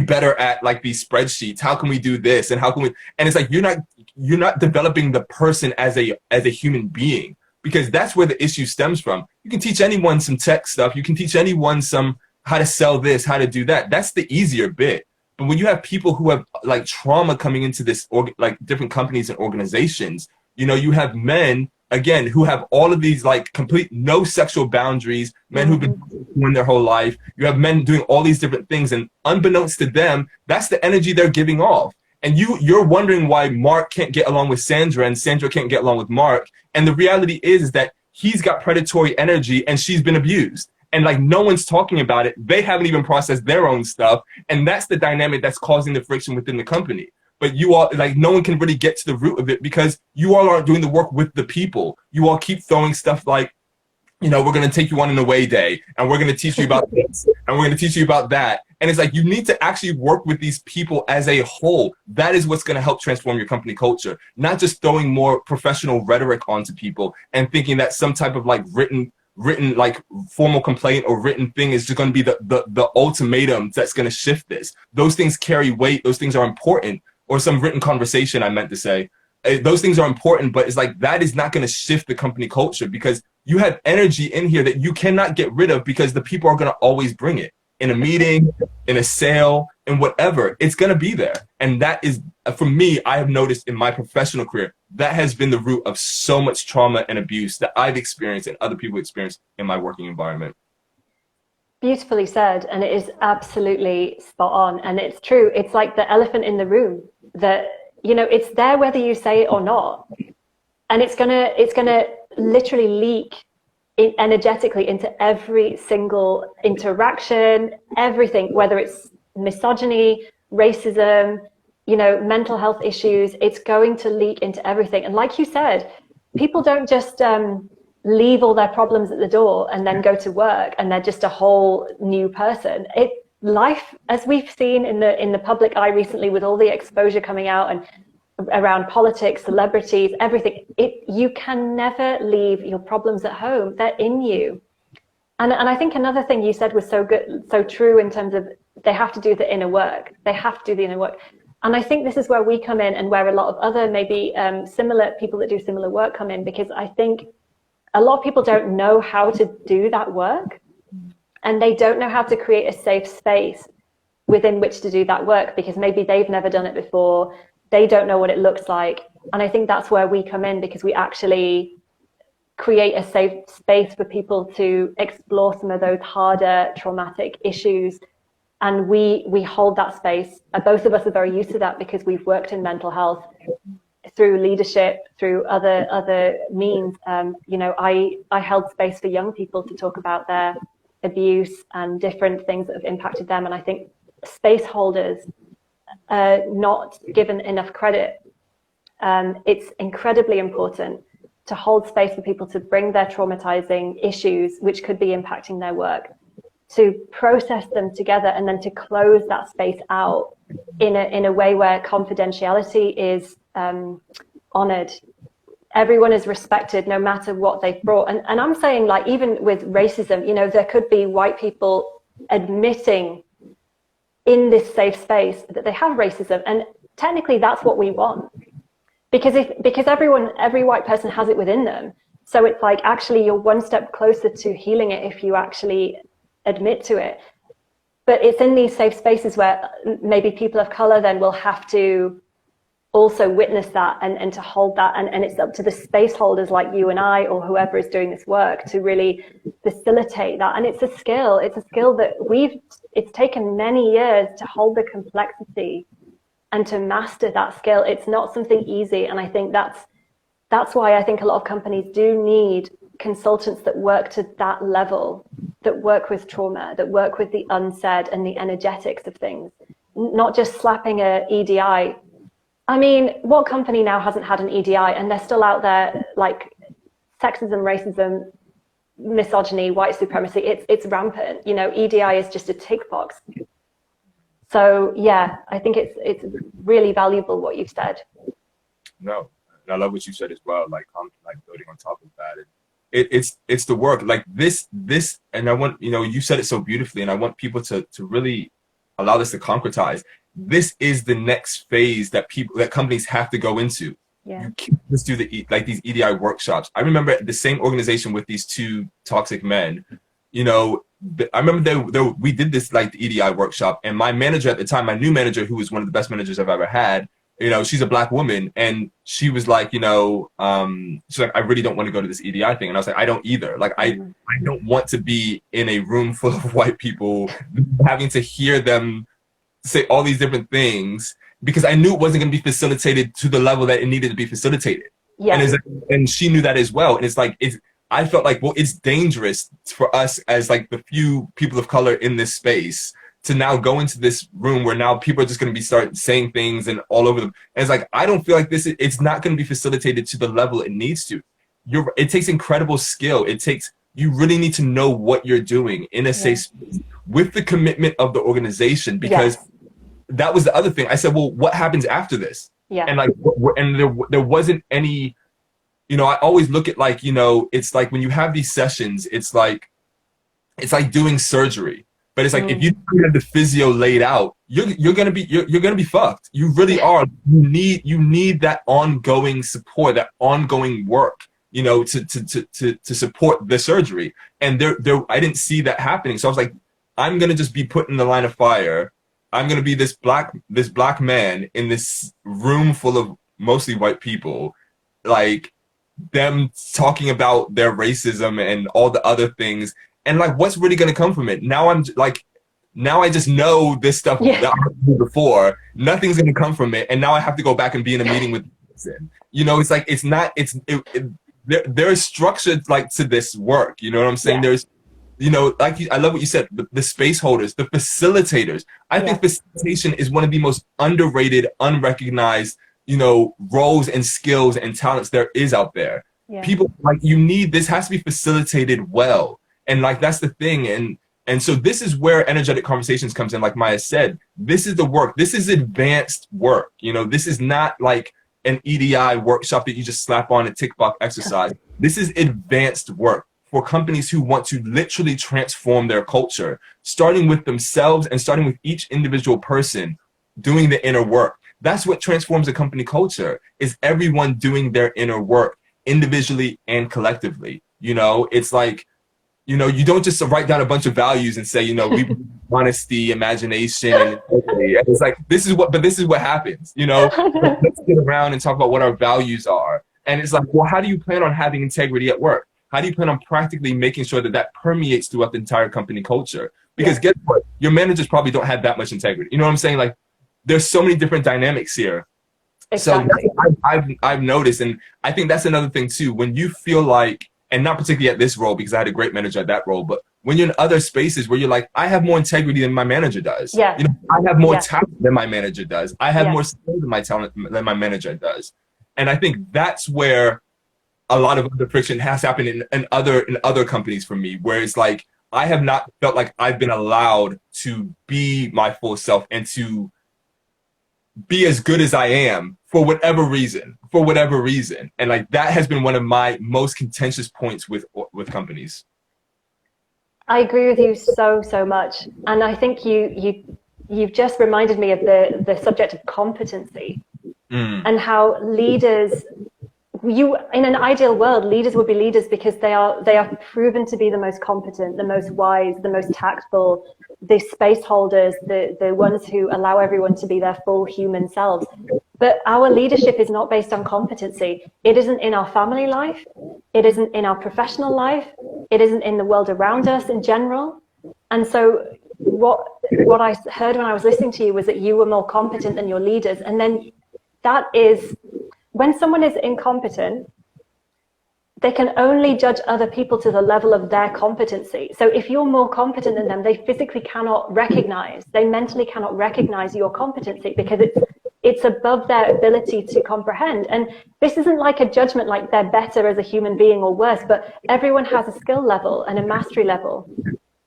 better at like these spreadsheets? How can we do this? And how can we? And it's like you're not developing the person as a human being, because that's where the issue stems from. You can teach anyone some tech stuff. You can teach anyone some how to sell this, how to do that. That's the easier bit. But when you have people who have like trauma coming into this, like different companies and organizations, you know, you have men, again, who have all of these like complete no sexual boundaries, men who've been doing their whole life. You have men doing all these different things, and unbeknownst to them, that's the energy they're giving off. And you're wondering why Mark can't get along with Sandra and Sandra can't get along with Mark. And the reality is that he's got predatory energy and she's been abused. And like, no one's talking about it. They haven't even processed their own stuff. And that's the dynamic that's causing the friction within the company. But you all, like, no one can really get to the root of it because you all aren't doing the work with the people. You all keep throwing stuff like, you know, we're going to take you on an away day and we're going to teach you about this and we're going to teach you about that. And it's like, you need to actually work with these people as a whole. That is what's going to help transform your company culture, not just throwing more professional rhetoric onto people and thinking that some type of like written like formal complaint or written thing is just going to be the ultimatum that's going to shift this. Those things carry weight. Those things are important. Or some written conversation, I meant to say. Those things are important, but it's like, that is not going to shift the company culture, because you have energy in here that you cannot get rid of, because the people are going to always bring it. In a meeting, in a sale, in whatever, it's going to be there. And that is, for me, I have noticed in my professional career, that has been the root of so much trauma and abuse that I've experienced and other people experience in my working environment. Beautifully said, and it is absolutely spot on, and it's true. It's like the elephant in the room, that, you know, it's there whether you say it or not, and it's gonna literally leak energetically into every single interaction, everything, whether it's misogyny, racism, you know, mental health issues. It's going to leak into everything. And like you said, people don't just leave all their problems at the door and then go to work and they're just a whole new person. Life, as we've seen in the public eye recently, with all the exposure coming out and around politics, celebrities, everything, you can never leave your problems at home. They're in you. And I think another thing you said was so good, so true, in terms of they have to do the inner work. They have to do the inner work. And I think this is where we come in, and where a lot of other maybe similar people that do similar work come in, because I think a lot of people don't know how to do that work, and they don't know how to create a safe space within which to do that work, because maybe they've never done it before. They don't know what it looks like. And I think that's where we come in, because we actually create a safe space for people to explore some of those harder traumatic issues. And we hold that space. Both of us are very used to that, because we've worked in mental health through leadership, through other means. You know, I held space for young people to talk about their abuse and different things that have impacted them. And I think space holders are not given enough credit. It's incredibly important to hold space for people to bring their traumatizing issues, which could be impacting their work, to process them together, and then to close that space out in a way where confidentiality is honored. Everyone is respected no matter what they've brought. And I'm saying, like, even with racism, you know, there could be white people admitting in this safe space that they have racism. And technically that's what we want. Because every white person has it within them. So it's like, actually, you're one step closer to healing it if you actually admit to it. But it's in these safe spaces where maybe people of color then will have to also witness that and to hold that. And it's up to the space holders like you and I, or whoever is doing this work, to really facilitate that. And it's a skill. It's a skill that it's taken many years to hold the complexity and to master that skill. It's not something easy. And I think that's why I think a lot of companies do need consultants that work to that level, that work with trauma, that work with the unsaid and the energetics of things, not just slapping a EDI. I mean, what company now hasn't had an EDI and they're still out there, like, sexism, racism, misogyny, white supremacy, it's rampant. You know, EDI is just a tick box. So yeah, I think it's really valuable what you've said. No, and I love what you said as well. Like, I'm like building on top of that. And it's the work like this, and I want, you know, you said it so beautifully, and I want people to really allow this to concretize. This is the next phase that companies have to go into. Yeah. You can't just do these EDI workshops. I remember the same organization with these two toxic men, you know, I remember we did this, like, the EDI workshop, and my manager at the time, my new manager, who was one of the best managers I've ever had, you know, she's a Black woman, and she was like, you know, she's like, I really don't want to go to this EDI thing. And I was like, I don't either. Like, I don't want to be in a room full of white people having to hear them say all these different things, because I knew it wasn't going to be facilitated to the level that it needed to be facilitated. Yeah. And she knew that as well. And it's like, I felt like, well, it's dangerous for us as, like, the few people of color in this space to now go into this room where now people are just going to be start saying things and all over them. And it's like, I don't feel like it's not going to be facilitated to the level it needs to. It takes incredible skill. You really need to know what you're doing in a safe space with the commitment of the organization, because that was the other thing. I said, well, what happens after this? Yeah. And like, there wasn't any, you know, I always look at, like, you know, it's like when you have these sessions, it's like doing surgery, but it's like, if you don't have the physio laid out, you're gonna be fucked. You really are. You need that ongoing support, that ongoing work, you know, to support the surgery. And I didn't see that happening. So I was like, I'm gonna just be put in the line of fire. I'm gonna be this black man in this room full of mostly white people, like, them talking about their racism and all the other things, and like, what's really going to come from it? Now I just know this stuff that I knew before. Nothing's going to come from it, and now I have to go back and be in a meeting with them. You know, it's like, there is structure, like, to this work. You know what I'm saying? There's, you know, like, I love what you said, the space holders, the facilitators. I think facilitation is one of the most underrated, unrecognized, you know, roles and skills and talents there is out there. People, like, this has to be facilitated well. And, like, that's the thing. And so this is where energetic conversations comes in. Like Maya said, this is the work. This is advanced work. You know, this is not like an EDI workshop that you just slap on a tick box exercise. This is advanced work for companies who want to literally transform their culture, starting with themselves and starting with each individual person doing the inner work. That's what transforms a company culture, is everyone doing their inner work individually and collectively. You know, it's like, you know, you don't just write down a bunch of values and say, you know, we honesty, imagination, and integrity. And it's like, this is what happens, you know. Let's get around and talk about what our values are. And it's like, well, how do you plan on having integrity at work? How do you plan on practically making sure that permeates throughout the entire company culture? Because guess what? Your managers probably don't have that much integrity. You know what I'm saying? Like, there's so many different dynamics here. So Exactly. I've noticed, and I think that's another thing too. When you feel like, and not particularly at this role because I had a great manager at that role, but when you're in other spaces where you're like, I have more integrity than my manager does. Yeah. You know, I have more Yeah. talent than my manager does. I have Yeah. more skill than my talent than my manager does. And I think that's where a lot of the friction has happened in other companies for me, where it's like I have not felt like I've been allowed to be my full self and to be as good as I am for whatever reason, and like that has been one of my most contentious points with companies. I agree with you so much, and I think you've just reminded me of the subject of competency and how leaders. In an ideal world, leaders would be leaders because they are proven to be the most competent, the most wise, the most tactful, the space holders, the ones who allow everyone to be their full human selves. But our leadership is not based on competency. It isn't in our family life. It isn't in our professional life. It isn't in the world around us in general. And so what I heard when I was listening to you was that you were more competent than your leaders. And then that is, when someone is incompetent, they can only judge other people to the level of their competency. So if you're more competent than them, they physically cannot recognize, they mentally cannot recognize your competency because it's above their ability to comprehend. And this isn't like a judgment like they're better as a human being or worse, but everyone has a skill level and a mastery level.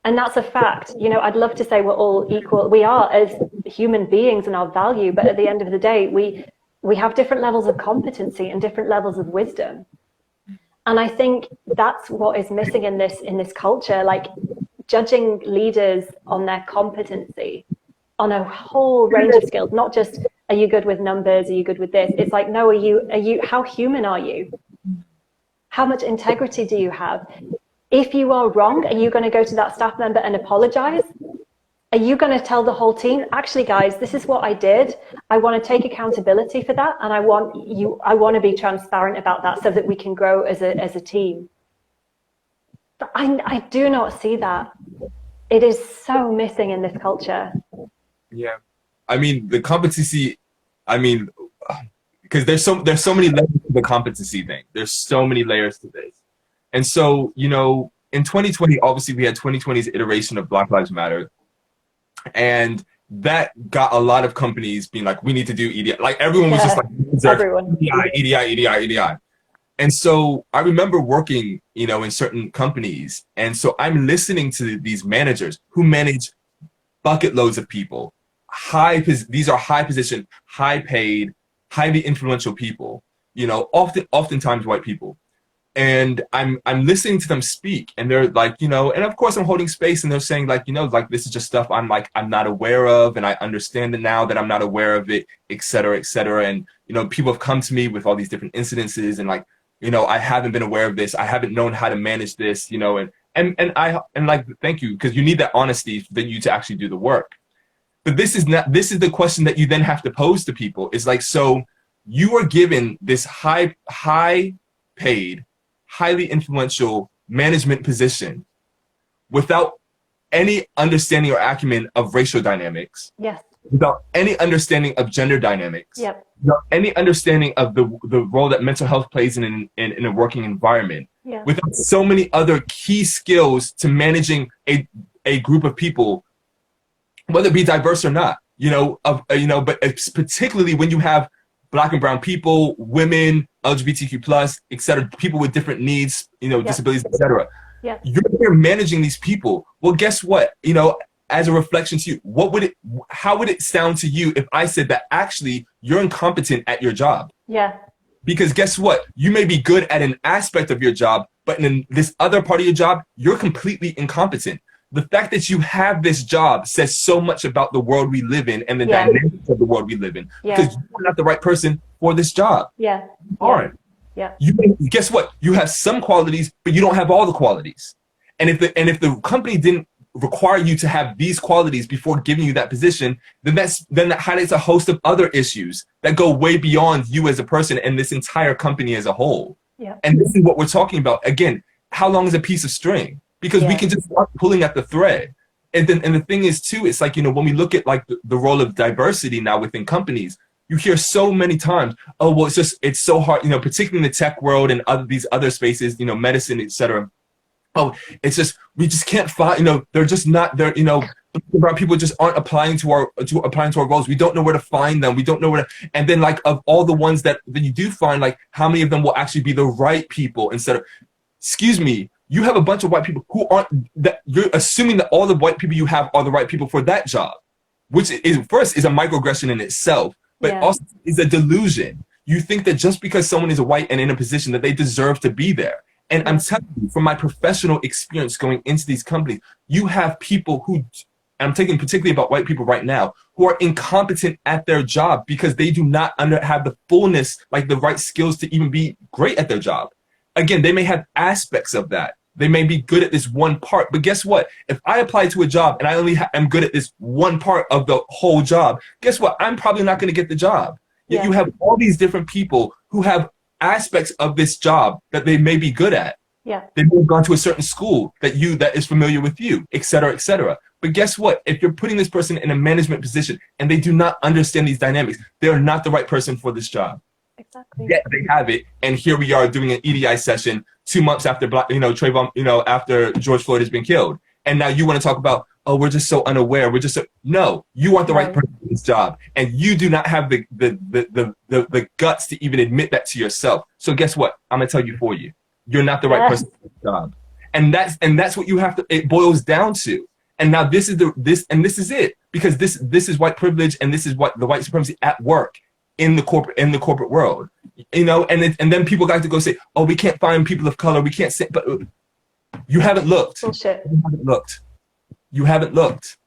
And that's a fact. You know, I'd love to say we're all equal. We are as human beings in our value, but at the end of the day, we have different levels of competency and different levels of wisdom. And I think that's what is missing in this culture, like judging leaders on their competency on a whole range of skills, not just, are you good with numbers? Are you good with this? It's like, no, are you, how human are you? How much integrity do you have? If you are wrong, are you going to go to that staff member and apologize? Are you going to tell the whole team, actually, guys, this is what I did. I want to take accountability for that. And I want to be transparent about that so that we can grow as a team. But I do not see that. It is so missing in this culture. Yeah. I mean, the competency, I mean, because there's so many layers to the competency thing. There's so many layers to this. And so, you know, in 2020, obviously we had 2020's iteration of Black Lives Matter. And that got a lot of companies being like, we need to do EDI. Like everyone was just like, everyone. EDI. And so I remember working, you know, in certain companies. And so I'm listening to these managers who manage bucket loads of people. These are high position, high paid, highly influential people, you know, oftentimes white people. And I'm listening to them speak, and they're like, you know, and of course I'm holding space, and they're saying like, you know, like this is just stuff I'm not aware of, and I understand it now that I'm not aware of it, et cetera, et cetera. And you know, people have come to me with all these different incidences, and like, you know, I haven't been aware of this, I haven't known how to manage this, you know, and like, thank you, because you need that honesty for you to actually do the work. But this is the question that you then have to pose to people. Is like, so you are given this high paid, highly influential management position without any understanding or acumen of racial dynamics. Yes. Without any understanding of gender dynamics. Yep. Without any understanding of the role that mental health plays in a working environment. Yeah. Without so many other key skills to managing a group of people, whether it be diverse or not, you know, but it's particularly when you have Black and brown people, women, LGBTQ+, et cetera, people with different needs, you know, disabilities, et cetera. Yeah. You're managing these people. Well, guess what? You know, as a reflection to you, how would it sound to you if I said that actually you're incompetent at your job? Yeah. Because guess what? You may be good at an aspect of your job, but in this other part of your job, you're completely incompetent. The fact that you have this job says so much about the world we live in and the dynamics of the world we live in. Because you're not the right person for this job. Yeah. You aren't. Yeah. Guess what? You have some qualities, but you don't have all the qualities. And if the company didn't require you to have these qualities before giving you that position, then that highlights a host of other issues that go way beyond you as a person and this entire company as a whole. Yeah. And this is what we're talking about. Again, how long is a piece of string? Because we can just start pulling at the thread. And the thing is too, it's like, you know, when we look at like the role of diversity now within companies, you hear so many times, oh, well, it's so hard, particularly in the tech world and these other spaces, medicine, etc. Oh, it's just, we just can't find, they're just not there, brown people just aren't applying to our roles. We don't know where to find them. We don't know where to, and then like of all the ones that you do find, like how many of them will actually be the right people instead of, excuse me, you have a bunch of white people who aren't, that you're assuming that all the white people you have are the right people for that job, which is first is a microaggression in itself, but also is a delusion. You think that just because someone is white and in a position that they deserve to be there. And I'm telling you, from my professional experience going into these companies, you have people who, and I'm taking particularly about white people right now, who are incompetent at their job because they do not have the fullness, like the right skills to even be great at their job. Again, they may have aspects of that. They may be good at this one part, but guess what? If I apply to a job and I only am good at this one part of the whole job, guess what? I'm probably not going to get the job. Yet you have all these different people who have aspects of this job that they may be good at. Yeah. They may have gone to a certain school that is familiar with you, et cetera, et cetera. But guess what? If you're putting this person in a management position and they do not understand these dynamics, they're not the right person for this job. Exactly. Yet they have it, and here we are doing an EDI session 2 months after Trayvon, after George Floyd has been killed, and now you want to talk about, oh, we're just so unaware. No, you aren't the right person for this job, and you do not have the guts to even admit that to yourself. So guess what? I'm gonna tell you for you, you're not the right person for this job, and that's what you have to. It boils down to. And now this is it, because this is white privilege, and this is what the white supremacy at work in the corporate world, and then people got to go say, oh, we can't find people of color, we can't say, but you haven't looked. Bullshit. You haven't looked.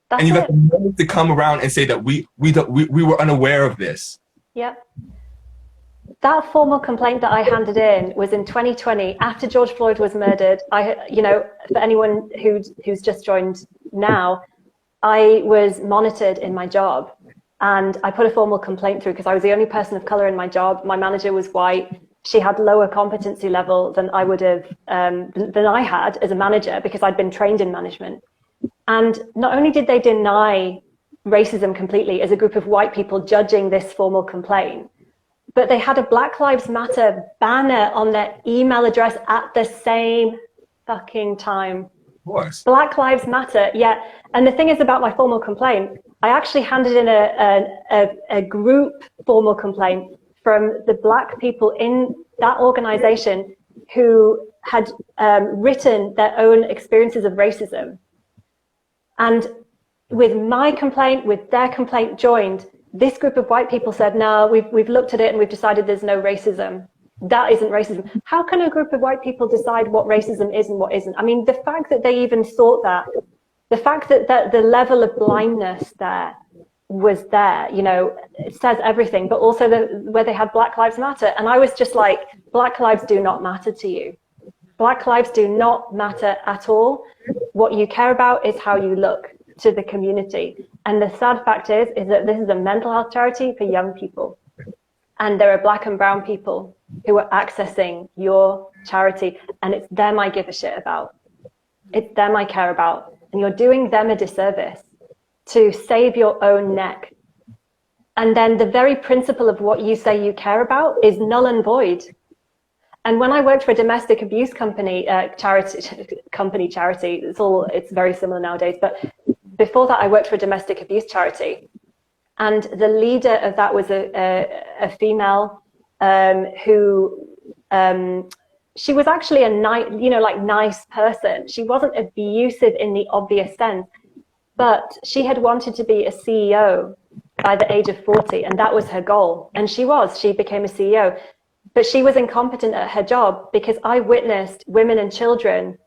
That's and you it. have the nerve to come around and say that we were unaware of this. Yep. That formal complaint that I handed in was in 2020 after George Floyd was murdered. For anyone who's just joined now, I was monitored in my job, and I put a formal complaint through because I was the only person of color in my job. My manager was white. She had lower competency level than I would have, than I had as a manager, because I'd been trained in management. And not only did they deny racism completely as a group of white people judging this formal complaint, but they had a Black Lives Matter banner on their email address at the same fucking time. Of course. Black Lives Matter, yeah. And the thing is about my formal complaint, I actually handed in a group formal complaint from the Black people in that organization who had written their own experiences of racism. And with my complaint, with their complaint joined, this group of white people said, no, we've looked at it and we've decided there's no racism. That isn't racism. How can a group of white people decide what racism is and what isn't? I mean, the fact that they even thought that, the fact that the level of blindness there was there, it says everything, but also where they had Black Lives Matter. And I was just like, Black lives do not matter to you. Black lives do not matter at all. What you care about is how you look to the community. And the sad fact is that this is a mental health charity for young people. And there are Black and brown people who are accessing your charity, and it's them I give a shit about. It's them I care about. And you're doing them a disservice to save your own neck. And then the very principle of what you say you care about is null and void. And when I worked for a domestic abuse company, charity, it's very similar nowadays, but before that I worked for a domestic abuse charity. And the leader of that was a female who, she was actually a nice person. She wasn't abusive in the obvious sense, but she had wanted to be a CEO by the age of 40, and that was her goal. And she became a CEO, but she was incompetent at her job because I witnessed women and children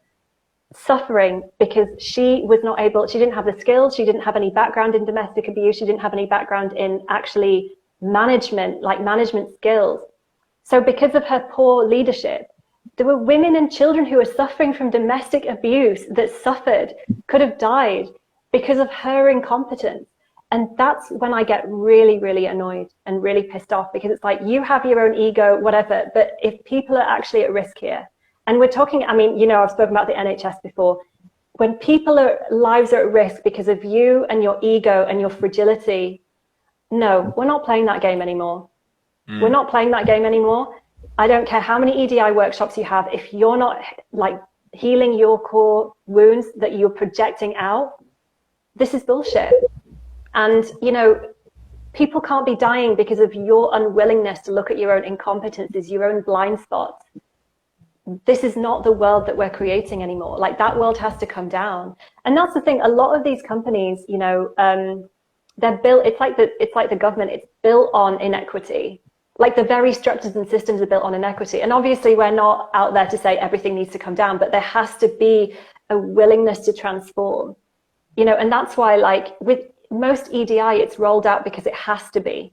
suffering because she didn't have the skills, she didn't have any background in domestic abuse, she didn't have any background in actually management skills. So because of her poor leadership, there were women and children who were suffering from domestic abuse that could have died because of her incompetence. And that's when I get really, really annoyed and really pissed off, because it's like, you have your own ego, whatever, but if people are actually at risk here, and we're talking, I've spoken about the NHS before, when lives are at risk because of you and your ego and your fragility, no, we're not playing that game anymore. Mm. We're not playing that game anymore. I don't care how many EDI workshops you have. If you're not like healing your core wounds that you're projecting out, this is bullshit. And, you know, people can't be dying because of your unwillingness to look at your own incompetencies, your own blind spots. This is not the world that we're creating anymore. Like, that world has to come down. And that's the thing. A lot of these companies, you know, they're built, it's like the government, it's built on inequity. Like, the very structures and systems are built on inequity. And obviously we're not out there to say everything needs to come down, but there has to be a willingness to transform, you know. And that's why, like, with most EDI, it's rolled out because it has to be.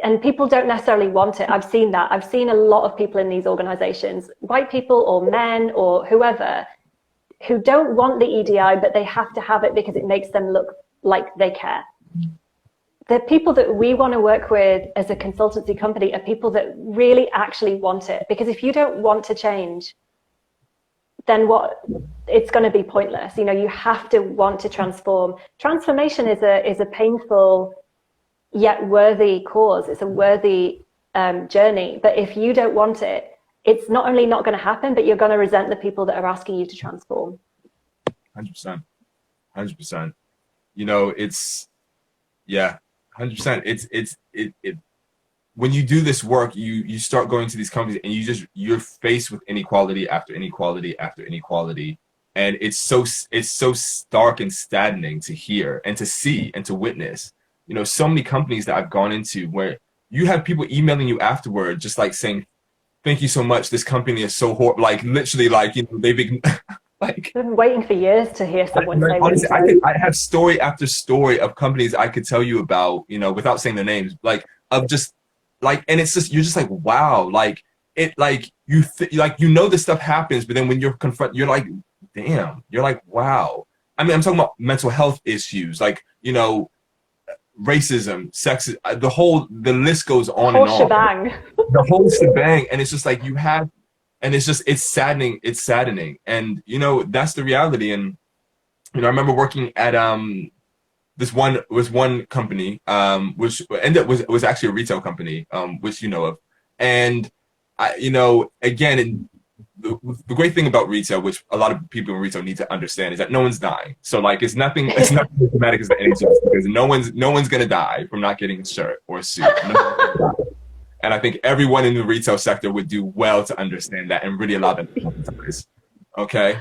And people don't necessarily want it. I've seen that. I've seen a lot of people in these organizations, white people or men or whoever, who don't want the EDI, but they have to have it because it makes them look like they care. The people that we want to work with as a consultancy company are people that really actually want it. Because if you don't want to change, then it's going to be pointless. You know, you have to want to transform. Transformation is a painful yet worthy cause. It's a worthy journey. But if you don't want it, it's not only not going to happen, but you're going to resent the people that are asking you to transform. 100%. 100%. You know, yeah, 100%. When you do this work, you start going to these companies and you're faced with inequality after inequality after inequality. And it's so stark and saddening to hear and to see and to witness. You know, so many companies that I've gone into where you have people emailing you afterward, just like saying, "Thank you so much. This company is so horrible." Like, literally, like, you know, they've been like, I've been waiting for years to hear someone say. Honestly, I have story after story of companies I could tell you about, you know, without saying their names, like, of just like, and it's just, you're just like, wow, like it, like you know, this stuff happens, but then when you're confronted, you're like, damn, you're like, wow. I mean, I'm talking about mental health issues, like, you know, racism, sexism, the list goes on and on. Shebang. The whole shebang. And it's just like and it's saddening. And, you know, that's the reality. And, you know, I remember working at this one company, which was actually a retail company, which you know of. And you know, again, the great thing about retail, which a lot of people in retail need to understand, is that no one's dying. So like, it's nothing as dramatic as the NHS, because no one's gonna die from not getting a shirt or a suit. And I think everyone in the retail sector would do well to understand that and really allow them to empathize. Okay.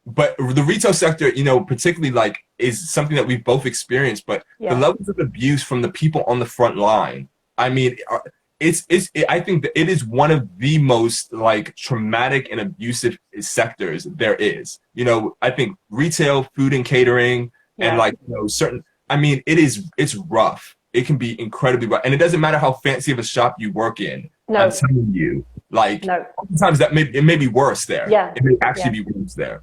But the retail sector, you know, particularly, like, is something that we've both experienced, but the levels of abuse from the people on the front line, I mean, I think that it is one of the most, like, traumatic and abusive sectors there is. You know, I think retail, food and catering, and, like, you know, I mean, it's rough. It can be incredibly rough. And it doesn't matter how fancy of a shop you work in. No. I'm telling you, like, sometimes it may be worse there. Yeah. It may actually be worse there.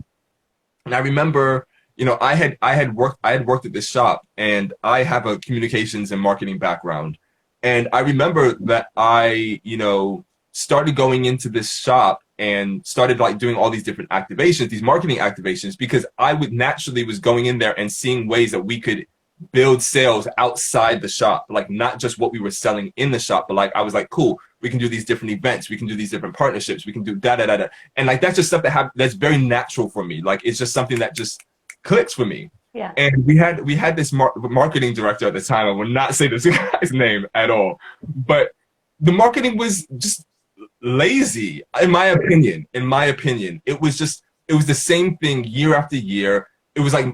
And I remember, you know, I had worked at this shop, and I have a communications and marketing background. And I remember that I, you know, started going into this shop and started, like, doing all these different activations, these marketing activations, because I was going in there and seeing ways that we could build sales outside the shop, like, not just what we were selling in the shop, but, like, I was like, cool, we can do these different events, we can do these different partnerships, we can do da-da-da-da. And, like, that's just stuff that's very natural for me. Like, it's just something that just clicks for me. Yeah. And we had this marketing director at the time. I will not say this guy's name at all, but the marketing was just lazy, in my opinion. It was the same thing year after year. It was like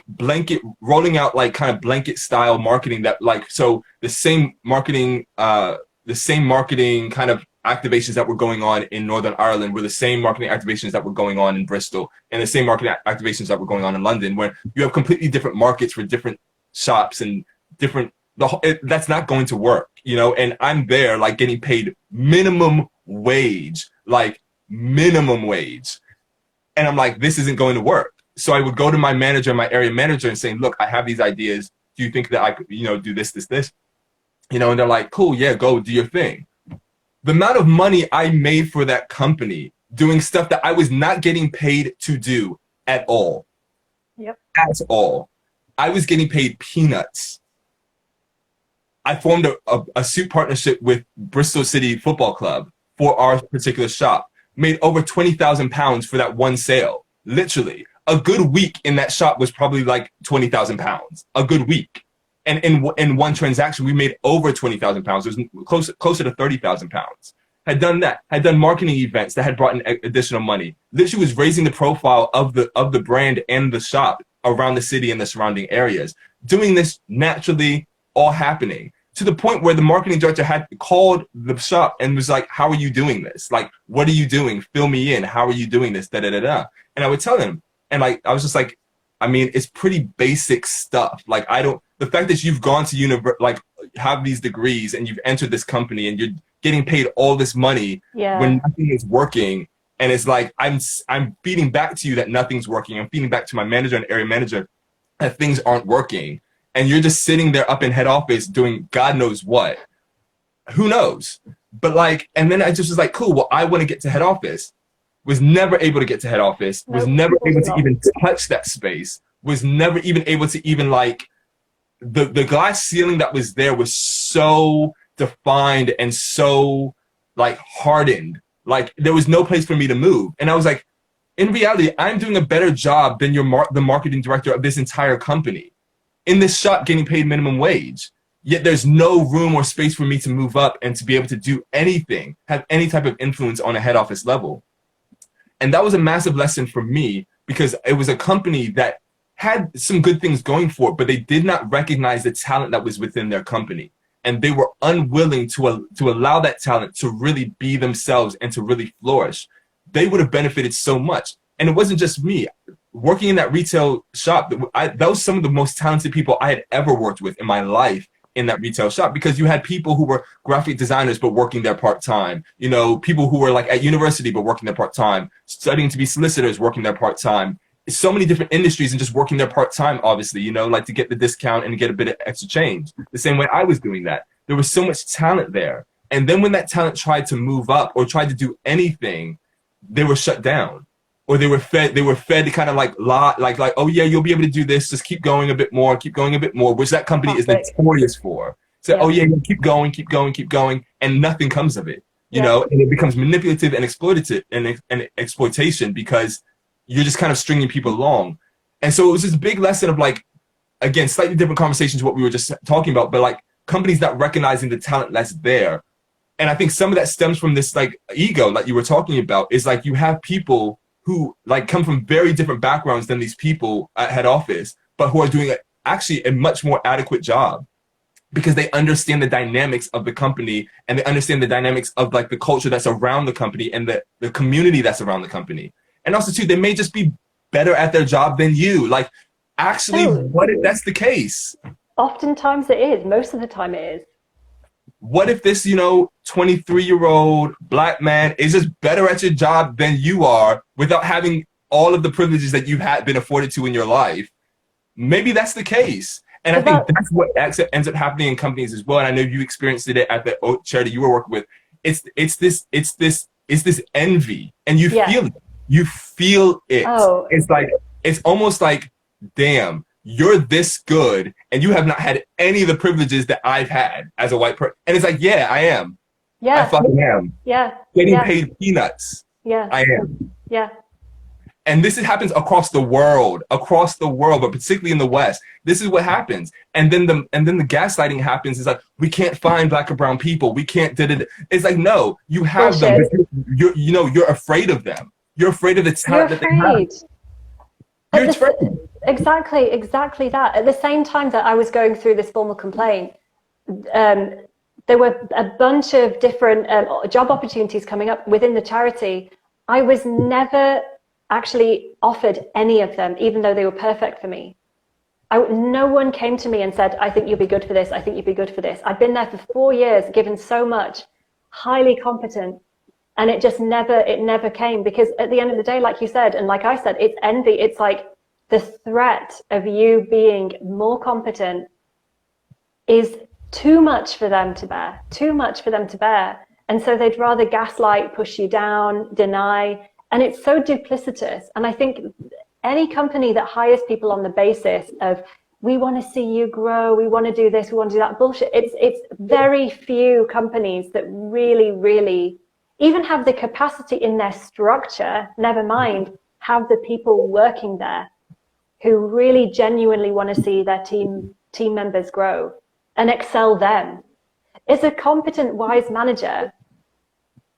blanket rolling out, like, kind of blanket style marketing, that, like, so the same marketing kind of activations that were going on in Northern Ireland were the same marketing activations that were going on in Bristol, and the same marketing activations that were going on in London, where you have completely different markets for different shops and that's not going to work, you know. And I'm there, like, getting paid minimum wage, and I'm like, this isn't going to work. So I would go to my manager, my area manager, and saying, look, I have these ideas. Do you think that I could, you know, do this, you know? And they're like, cool, yeah, go do your thing. The amount of money I made for that company doing stuff that I was not getting paid to do at all. Yep. At all. I was getting paid peanuts. I formed a suit partnership with Bristol City Football Club for our particular shop, made over £20,000 for that one sale. Literally, a good week in that shop was probably like £20,000. A good week, and in one transaction, we made over £20,000. It was closer to £30,000. Had done that. Had done marketing events that had brought in additional money. Literally was raising the profile of the brand and the shop around the city and the surrounding areas. Doing this naturally, all happening to the point where the marketing director had called the shop and was like, "How are you doing this? Like, what are you doing? Fill me in. How are you doing this? Da da da da." And I would tell him, and like I was just like, I mean, it's pretty basic stuff. Like the fact that you've gone to like have these degrees and you've entered this company and you're getting paid all this money when nothing is working. And it's like, I'm feeding back to you that nothing's working. I'm feeding back to my manager and area manager that things aren't working. And you're just sitting there up in head office doing God knows what. Who knows? But like, and then I just was like, cool, well, I want to get to head office. Was never able to get to head office, was never able to even touch that space, was never even able to even like, the glass ceiling that was there was so defined and so like hardened. Like there was no place for me to move. And I was like, in reality, I'm doing a better job than the marketing director of this entire company in this shop getting paid minimum wage. Yet there's no room or space for me to move up and to be able to do anything, have any type of influence on a head office level. And that was a massive lesson for me because it was a company that had some good things going for it, but they did not recognize the talent that was within their company. And they were unwilling to allow that talent to really be themselves and to really flourish. They would have benefited so much. And it wasn't just me. Working in that retail shop, that was some of the most talented people I had ever worked with in my life in that retail shop, because you had people who were graphic designers but working there part-time, you know, people who were like at university but working there part-time, studying to be solicitors working there part-time, so many different industries and just working there part-time, obviously, you know, like to get the discount and get a bit of extra change. The same way I was doing that. There was so much talent there. And then when that talent tried to move up or tried to do anything, they were shut down. Or they were fed to kind of like oh yeah, you'll be able to do this, just keep going a bit more, which that company is notorious for. So oh yeah, keep going, and nothing comes of it. You know, and it becomes manipulative and exploitative and exploitation because you're just kind of stringing people along. And so it was this big lesson of like, again, slightly different conversations to what we were just talking about, but like companies not recognizing the talent that's there. And I think some of that stems from this like ego like you were talking about, is like you have people who like come from very different backgrounds than these people at head office, but who are doing actually a much more adequate job because they understand the dynamics of the company and they understand the dynamics of like the culture that's around the company and the community that's around the company. And also too, they may just be better at their job than you. Like actually, what if that's the case? Oftentimes it is. Most of the time it is. What if this, 23-year-old black man is just better at your job than you are without having all of the privileges that you've been afforded to in your life? Maybe that's the case. And I think that's what ends up happening in companies as well. And I know you experienced it at the charity you were working with. It's this envy, and you feel it. You feel it. Oh. It's almost like, damn, you're this good and you have not had any of the privileges that I've had as a white person. And it's like, yeah, I am. Yeah. I fucking am. Yeah. Getting paid peanuts. Yeah. I am. Yeah. And this happens across the world, but particularly in the West. This is what happens. And then the gaslighting happens. It's like, we can't find black or brown people. We can't It's like, no, you have them. You're afraid of them. You're afraid of the talent that they have. You're afraid. Exactly that. At the same time that I was going through this formal complaint, there were a bunch of different job opportunities coming up within the charity. I was never actually offered any of them, even though they were perfect for me. No one came to me and said, I think you'll be good for this. I think you'd be good for this. I've been there for 4 years, given so much, highly competent. And it never came, because at the end of the day, like you said, and like I said, it's envy. It's like the threat of you being more competent is too much for them to bear. And so they'd rather gaslight, push you down, deny. And it's so duplicitous. And I think any company that hires people on the basis of we want to see you grow, we want to do this, we want to do that. Bullshit. It's very few companies that really even have the capacity in their structure, never mind have the people working there who really genuinely want to see their team members grow and excel them. As a competent, wise manager,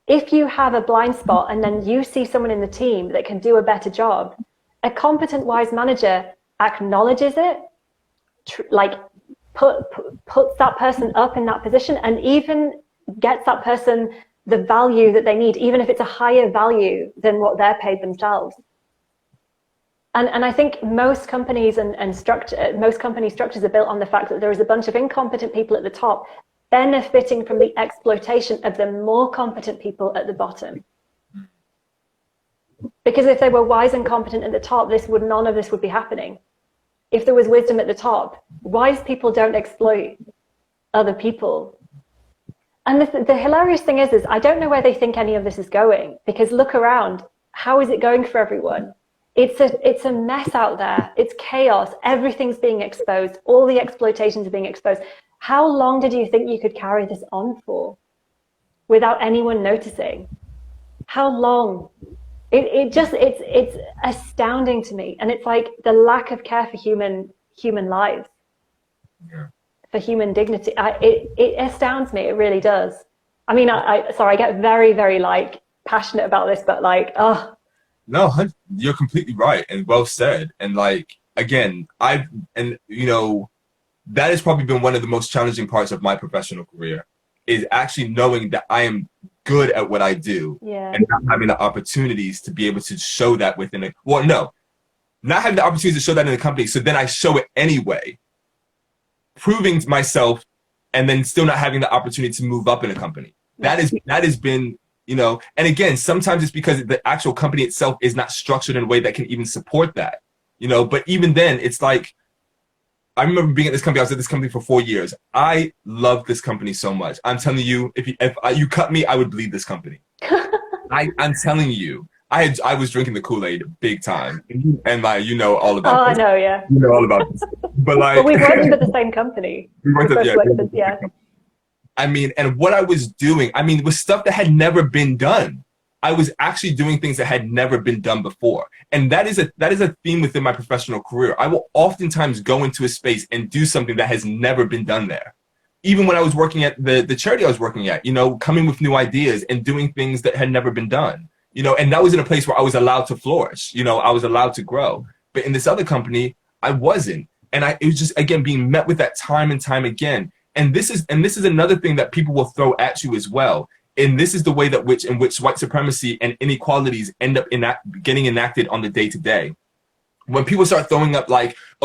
if you have a blind spot and then you see someone in the team that can do a better job, a competent, wise manager acknowledges it, puts that person up in that position, and even gets that person the value that they need, even if it's a higher value than what they're paid themselves. And I think most companies most company structures are built on the fact that there is a bunch of incompetent people at the top benefiting from the exploitation of the more competent people at the bottom. Because if they were wise and competent at the top, none of this would be happening. If there was wisdom at the top, wise people don't exploit other people. And the hilarious thing is I don't know where they think any of this is going, because look around, how is it going for everyone? It's a mess out there. It's chaos. Everything's being exposed. All the exploitations are being exposed. How long did you think you could carry this on for without anyone noticing? How long? It's astounding to me. And it's like the lack of care for human lives, for human dignity. It astounds me. It really does. I mean, I get very, very passionate about this, but No, you're completely right and well said. And again, that has probably been one of the most challenging parts of my professional career, is actually knowing that I am good at what I do and not having the opportunities to be able to show that within not having the opportunities to show that in the company. So then I show it anyway, proving to myself, and then still not having the opportunity to move up in a company. That has been, and again, sometimes it's because the actual company itself is not structured in a way that can even support that, but even then it's like, I remember being at this company. I was at this company for 4 years. I love this company so much. I'm telling you, if you cut me, I would bleed this company. I'm telling you, I was drinking the Kool-Aid big time, and all about this. I know, yeah. You know all about this. But but we worked at the same company. Yeah. I mean, and what I was doing, was stuff that had never been done. I was actually doing things that had never been done before. And that is a theme within my professional career. I will oftentimes go into a space and do something that has never been done there. Even when I was working at the charity I was working at, coming with new ideas and doing things that had never been done, and that was in a place where I was allowed to flourish, I was allowed to grow. But in this other company, I wasn't. And it was just, again, being met with that time and time again. And this is another thing that people will throw at you as well. And this is the way in which white supremacy and inequalities end up getting enacted on the day-to-day. When people start throwing up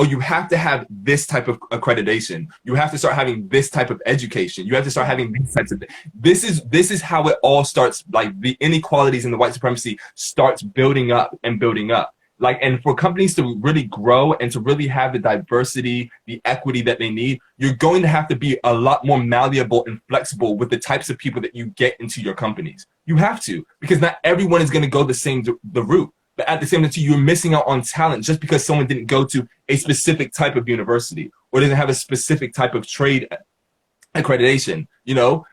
you have to have this type of accreditation, you have to start having this type of education, you have to start having these types of this is how it all starts. The inequalities and the white supremacy starts building up and building up. And for companies to really grow and to really have the diversity, the equity that they need, you're going to have to be a lot more malleable and flexible with the types of people that you get into your companies. You have to, because not everyone is going to go the route. But at the same time, you're missing out on talent just because someone didn't go to a specific type of university or didn't have a specific type of trade accreditation,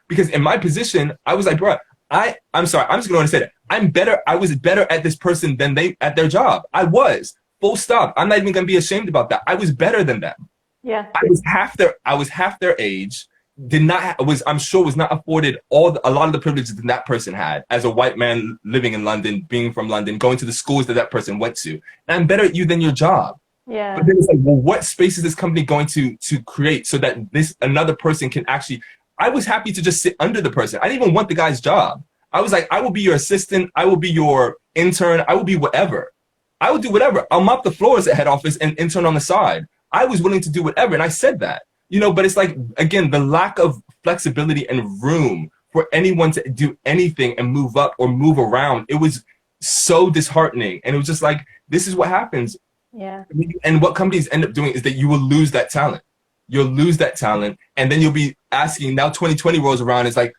Because in my position, I was like, bro, I'm sorry, I'm just going to say that. I was better at this person than they at their job. I was. Full stop. I'm not even going to be ashamed about that. I was better than them. Yeah. I was half their age. I'm sure was not afforded a lot of the privileges that that person had as a white man living in London, being from London, going to the schools that person went to. And I'm better at you than your job. Yeah. But then it's like, well, what space is this company going to create so that another person can actually? I was happy to just sit under the person. I didn't even want the guy's job. I was like, I will be your assistant. I will be your intern. I will be whatever. I will do whatever. I'll mop the floors at head office and intern on the side. I was willing to do whatever. And I said that, but it's like, again, the lack of flexibility and room for anyone to do anything and move up or move around. It was so disheartening. And it was just like, this is what happens. Yeah. And what companies end up doing is that you will lose that talent. You'll lose that talent. And then you'll be asking, now 2020 rolls around. It's like,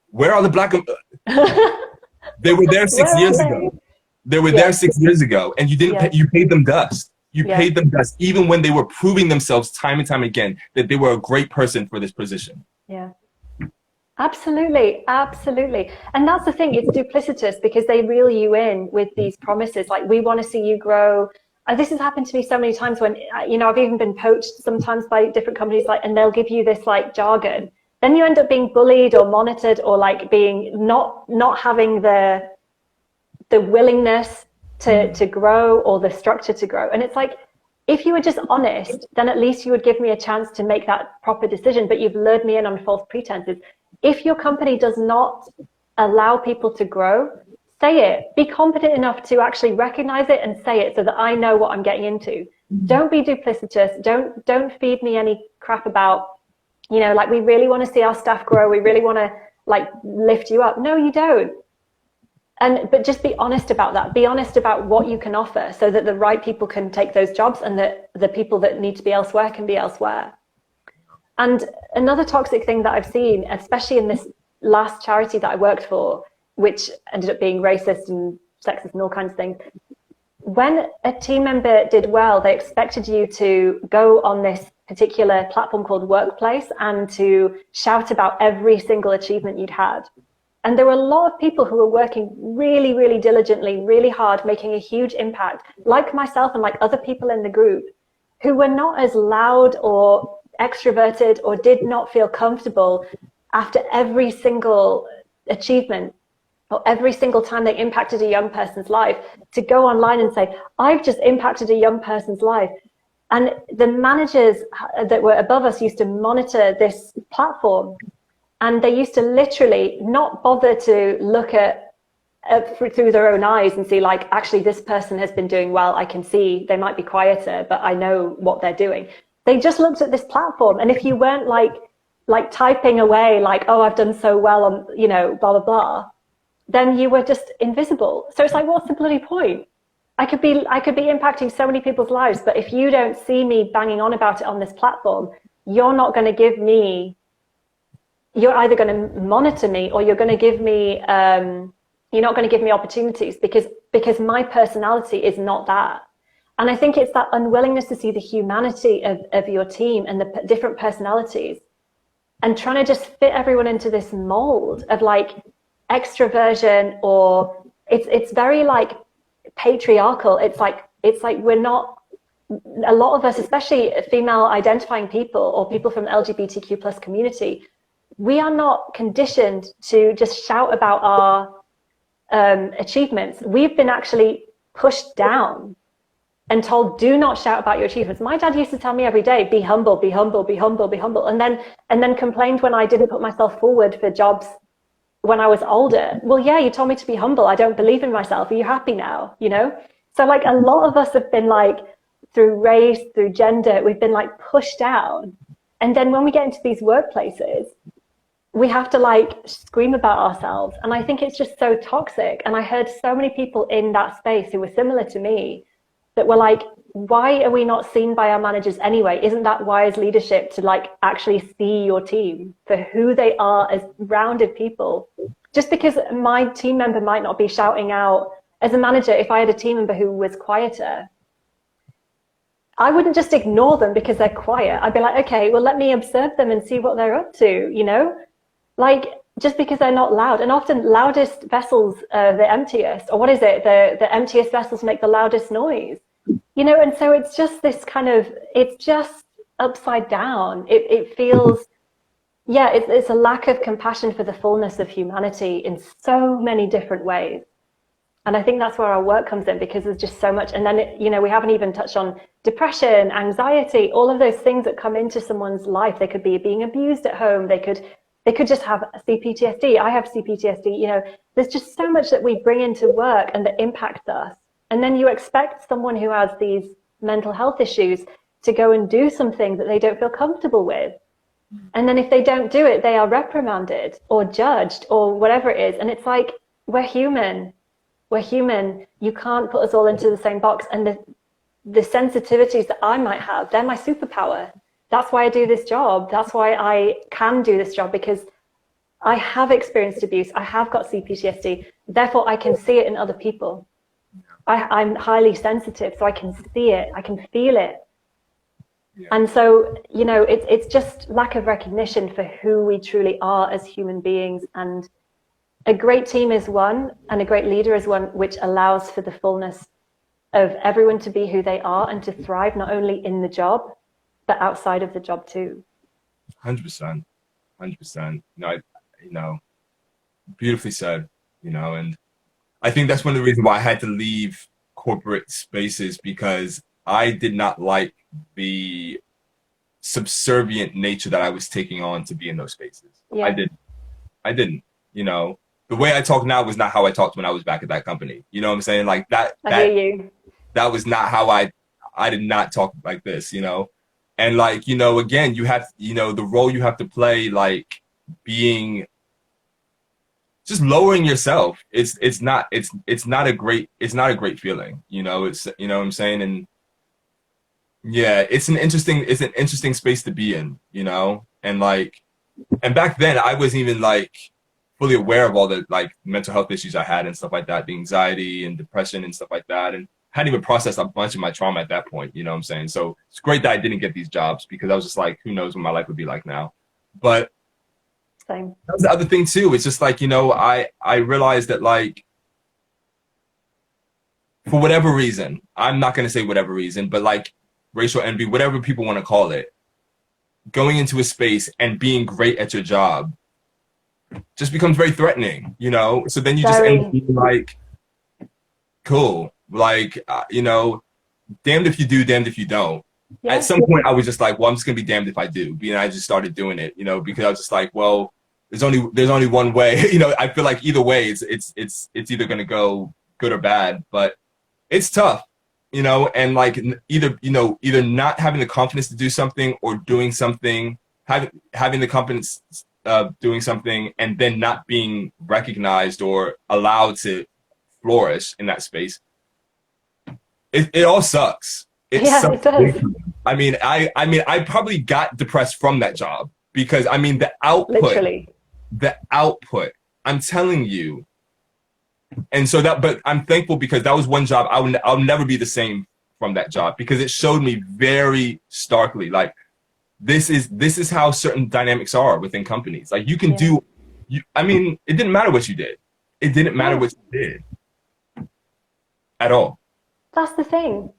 where are the black? They were there 6 years ago. They were there 6 years ago, and you didn't. You paid them dust. You Yeah. paid them best, even when they were proving themselves time and time again that they were a great person for this position. Yeah. Absolutely, absolutely. And that's the thing, it's duplicitous because they reel you in with these promises, like, we want to see you grow. And this has happened to me so many times when, you know, I've even been poached sometimes by different companies, like, and they'll give you this like jargon. Then you end up being bullied or monitored, or like being not having the willingness to grow, or the structure to grow. And it's like, if you were just honest, then at least you would give me a chance to make that proper decision. But you've lured me in on false pretenses. If your company does not allow people to grow, say it. Be competent enough to actually recognize it and say it, so that I know what I'm getting into. Don't be duplicitous. Don't feed me any crap about, you know, like, we really want to see our staff grow. We really want to like lift you up. No, you don't. But just be honest about that. Be honest about what you can offer, so that the right people can take those jobs, and that the people that need to be elsewhere can be elsewhere. And another toxic thing that I've seen, especially in this last charity that I worked for, which ended up being racist and sexist and all kinds of things, when a team member did well, they expected you to go on this particular platform called Workplace and to shout about every single achievement you'd had. And there were a lot of people who were working really, really diligently, really hard, making a huge impact, like myself and like other people in the group, who were not as loud or extroverted, or did not feel comfortable after every single achievement, or every single time they impacted a young person's life, to go online and say, I've just impacted a young person's life. And the managers that were above us used to monitor this platform, and they used to literally not bother to look at through their own eyes and see, like, actually this person has been doing well. I can see they might be quieter, but I know what they're doing. They just looked at this platform, and if you weren't like typing away, like, oh, I've done so well on, you know, blah blah blah, then you were just invisible. So it's like, what's the bloody point? I could be impacting so many people's lives, but if you don't see me banging on about it on this platform, you're not going to give me. You're either going to monitor me, or you're going to give me. You're not going to give me opportunities, because my personality is not that. And I think it's that unwillingness to see the humanity of your team and the different personalities, and trying to just fit everyone into this mold of like extroversion, or it's very like patriarchal. It's like we're not, a lot of us, especially female identifying people or people from the LGBTQ plus community, we are not conditioned to just shout about our achievements. We've been actually pushed down and told, do not shout about your achievements. My dad used to tell me every day, be humble, be humble, be humble, be humble. And then complained when I didn't put myself forward for jobs when I was older. Well, yeah, you told me to be humble. I don't believe in myself. Are you happy now? You know? So like, a lot of us have been like, through race, through gender, we've been like pushed down. And then when we get into these workplaces, we have to like scream about ourselves. And I think it's just so toxic. And I heard so many people in that space who were similar to me, that were like, why are we not seen by our managers anyway? Isn't that wise leadership to like actually see your team for who they are as rounded people? Just because my team member might not be shouting out, as a manager, if I had a team member who was quieter, I wouldn't just ignore them because they're quiet. I'd be like, okay, well, let me observe them and see what they're up to, you know? Like, just because they're not loud. And often loudest vessels are the emptiest. Or what is it? The emptiest vessels make the loudest noise. You know, and so it's just this kind of, it's just upside down. It feels, yeah, it's a lack of compassion for the fullness of humanity in so many different ways. And I think that's where our work comes in, because there's just so much. And then, you know, we haven't even touched on depression, anxiety, all of those things that come into someone's life. They could be being abused at home. They could just have CPTSD. I have CPTSD. You know, there's just so much that we bring into work and that impacts us. And then you expect someone who has these mental health issues to go and do something that they don't feel comfortable with. And then if they don't do it, they are reprimanded or judged or whatever it is. And it's like, we're human. We're human. You can't put us all into the same box. And the sensitivities that I might have, they're my superpower. That's why I do this job. That's why I can do this job, because I have experienced abuse. I have got CPTSD. Therefore, I can see it in other people. I'm highly sensitive, so I can see it, I can feel it. Yeah. And so, you know, it's just lack of recognition for who we truly are as human beings. And a great team is one, and a great leader is one, which allows for the fullness of everyone to be who they are and to thrive not only in the job, but outside of the job too. 100%. 100%. Beautifully said, and I think that's one of the reasons why I had to leave corporate spaces, because I did not like the subservient nature that I was taking on to be in those spaces. Yeah. I didn't, the way I talk now was not how I talked when I was back at that company. You know what I'm saying? Like that, I hear you. That was not how I did not talk like this, and like, again, you have, the role you have to play, like being just lowering yourself. It's not a great feeling, it's, what I'm saying? And yeah, it's an interesting space to be in, and like, and back then I wasn't even like fully aware of all the like mental health issues I had and stuff like that, the anxiety and depression and stuff like that. And hadn't even processed a bunch of my trauma at that point, you know what I'm saying? So it's great that I didn't get these jobs, because I was just like, who knows what my life would be like now. But same. That was the other thing too. It's just like, I realized that, like, for whatever reason, I'm not going to say whatever reason, but like racial envy, whatever people want to call it, going into a space and being great at your job just becomes very threatening, So then you just end up being like, cool. Like, damned if you do, damned if you don't. Yeah. At some point, I was just like, well, I'm just gonna be damned if I do. And I just started doing it, because I was just like, well, there's only one way. I feel like either way, it's either gonna go good or bad. But it's tough, and like either not having the confidence to do something, or doing something, having the confidence doing something, and then not being recognized or allowed to flourish in that space. It all sucks. It sucks. It does. I mean, I probably got depressed from that job, because the output, I'm telling you. And so but I'm thankful, because that was one job I'll never be the same from that job, because it showed me very starkly, like, this is how certain dynamics are within companies. Like, you can it didn't matter what you did. It didn't matter what you did at all. That's the thing.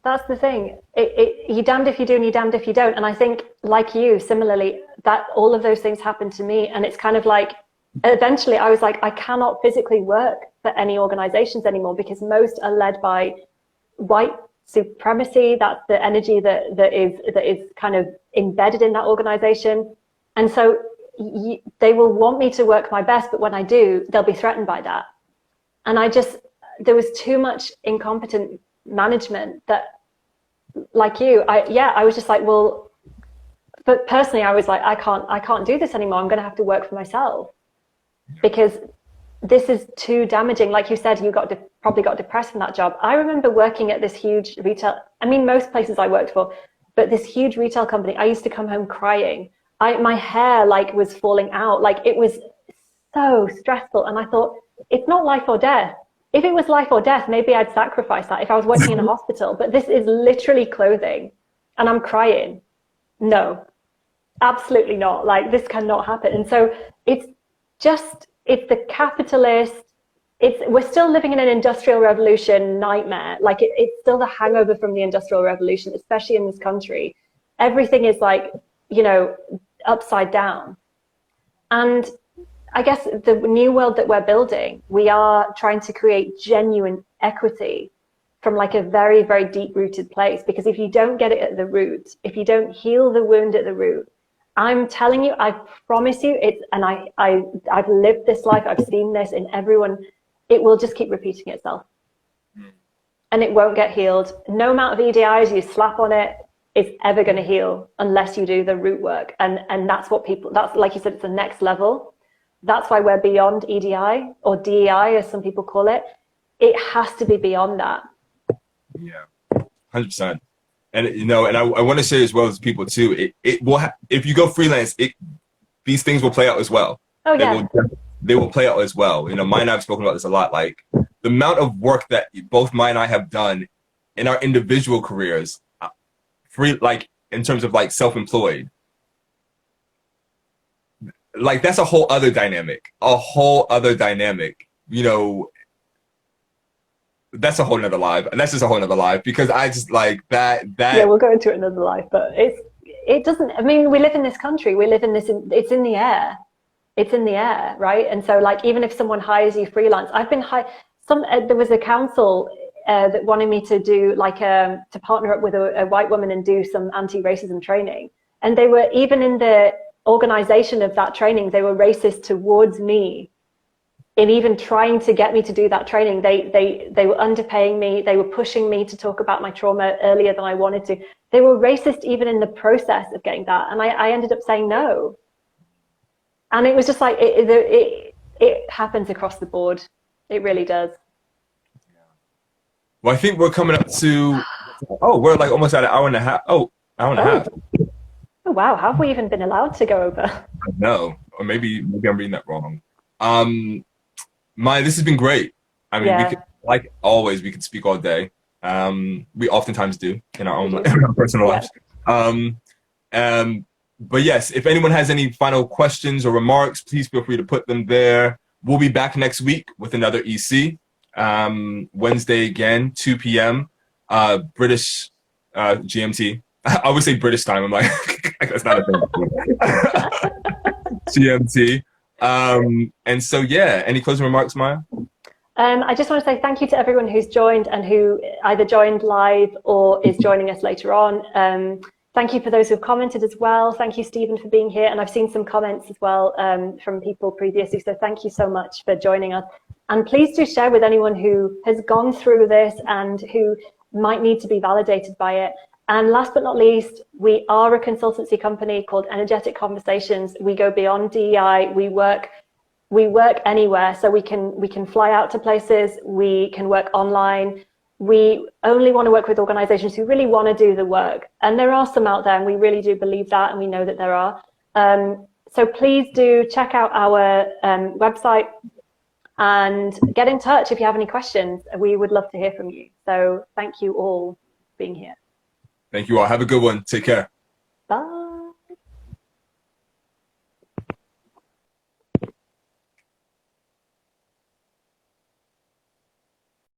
You're damned if you do and you're damned if you don't. And I think, like you, similarly, that all of those things happened to me. And it's kind of like, eventually I was like, I cannot physically work for any organizations anymore, because most are led by white supremacy. That's the energy that is kind of embedded in that organization. And so they will want me to work my best, but when I do, they'll be threatened by that. And there was too much incompetent management that, like you, I was just like, well, but personally I was like, I can't do this anymore. I'm going to have to work for myself, because this is too damaging. Like you said, you probably got depressed from that job. I remember working at this huge retail, most places I worked for, but this huge retail company, I used to come home crying. My hair like was falling out. Like, it was so stressful. And I thought, it's not life or death. If it was life or death, maybe I'd sacrifice that if I was working in a hospital. But this is literally clothing, and I'm crying. No, absolutely not. Like, this cannot happen. And so it's the capitalist. We're still living in an industrial revolution nightmare. Like, it's still the hangover from the industrial revolution, especially in this country. Everything is like, upside down. And I guess the new world that we're building, we are trying to create genuine equity from like a very, very deep rooted place. Because if you don't get it at the root, if you don't heal the wound at the root, I'm telling you, I promise you, I've lived this life, I've seen this in everyone, it will just keep repeating itself. And it won't get healed. No amount of EDIs you slap on it is ever going to heal unless you do the root work. And that's that's, like you said, it's the next level. That's why we're beyond EDI, or DEI, as some people call it. It has to be beyond that. Yeah, 100%. And and I want to say as well as people too, it will if you go freelance, these things will play out as well. Oh yeah. they will play out as well. You know, Maya and I have spoken about this a lot. Like the amount of work that both Maya and I have done in our individual careers, like in terms of like self-employed, like that's a whole other dynamic, you know. That's a whole nother live. That's just a whole nother live because I just like that. Yeah, we'll go into another live, but it doesn't. I mean, we live in this country. We live in this. It's in the air. It's in the air, right? And so, like, even if someone hires you freelance, I've been hired. There was a council that wanted me to do like to partner up with a white woman and do some anti-racism training, and they were even in the organization of that training, they were racist towards me. In even trying to get me to do that training, they were underpaying me. They were pushing me to talk about my trauma earlier than I wanted to. They were racist even in the process of getting that, and I ended up saying no. And it was just like it happens across the board. It really does. Well, I think we're coming up to we're like almost at an hour and a half. Hour and a half. Oh wow, how have we even been allowed to go over? No, or maybe I'm reading that wrong. Maya, this has been great. I mean, we could, like always, we could speak all day. We oftentimes do in our own in our personal lives. But yes, if anyone has any final questions or remarks, please feel free to put them there. We'll be back next week with another EC. Wednesday again, 2 p.m. British GMT. I always say British time. I'm like, that's not a thing. GMT. And so, yeah, any closing remarks, Maya? I just want to say thank you to everyone who's joined and who either joined live or is joining us later on. Thank you for those who've commented as well. Thank you, Stephen, for being here. And I've seen some comments as well from people previously. So thank you so much for joining us. And please do share with anyone who has gone through this and who might need to be validated by it. And last but not least, we are a consultancy company called Energetic Conversations. We go beyond DEI. We work anywhere. So we can fly out to places. We can work online. We only want to work with organizations who really want to do the work. And there are some out there, and we really do believe that, and we know that there are. So please do check out our website and get in touch if you have any questions. We would love to hear from you. So thank you all for being here. Thank you all. Have a good one. Take care.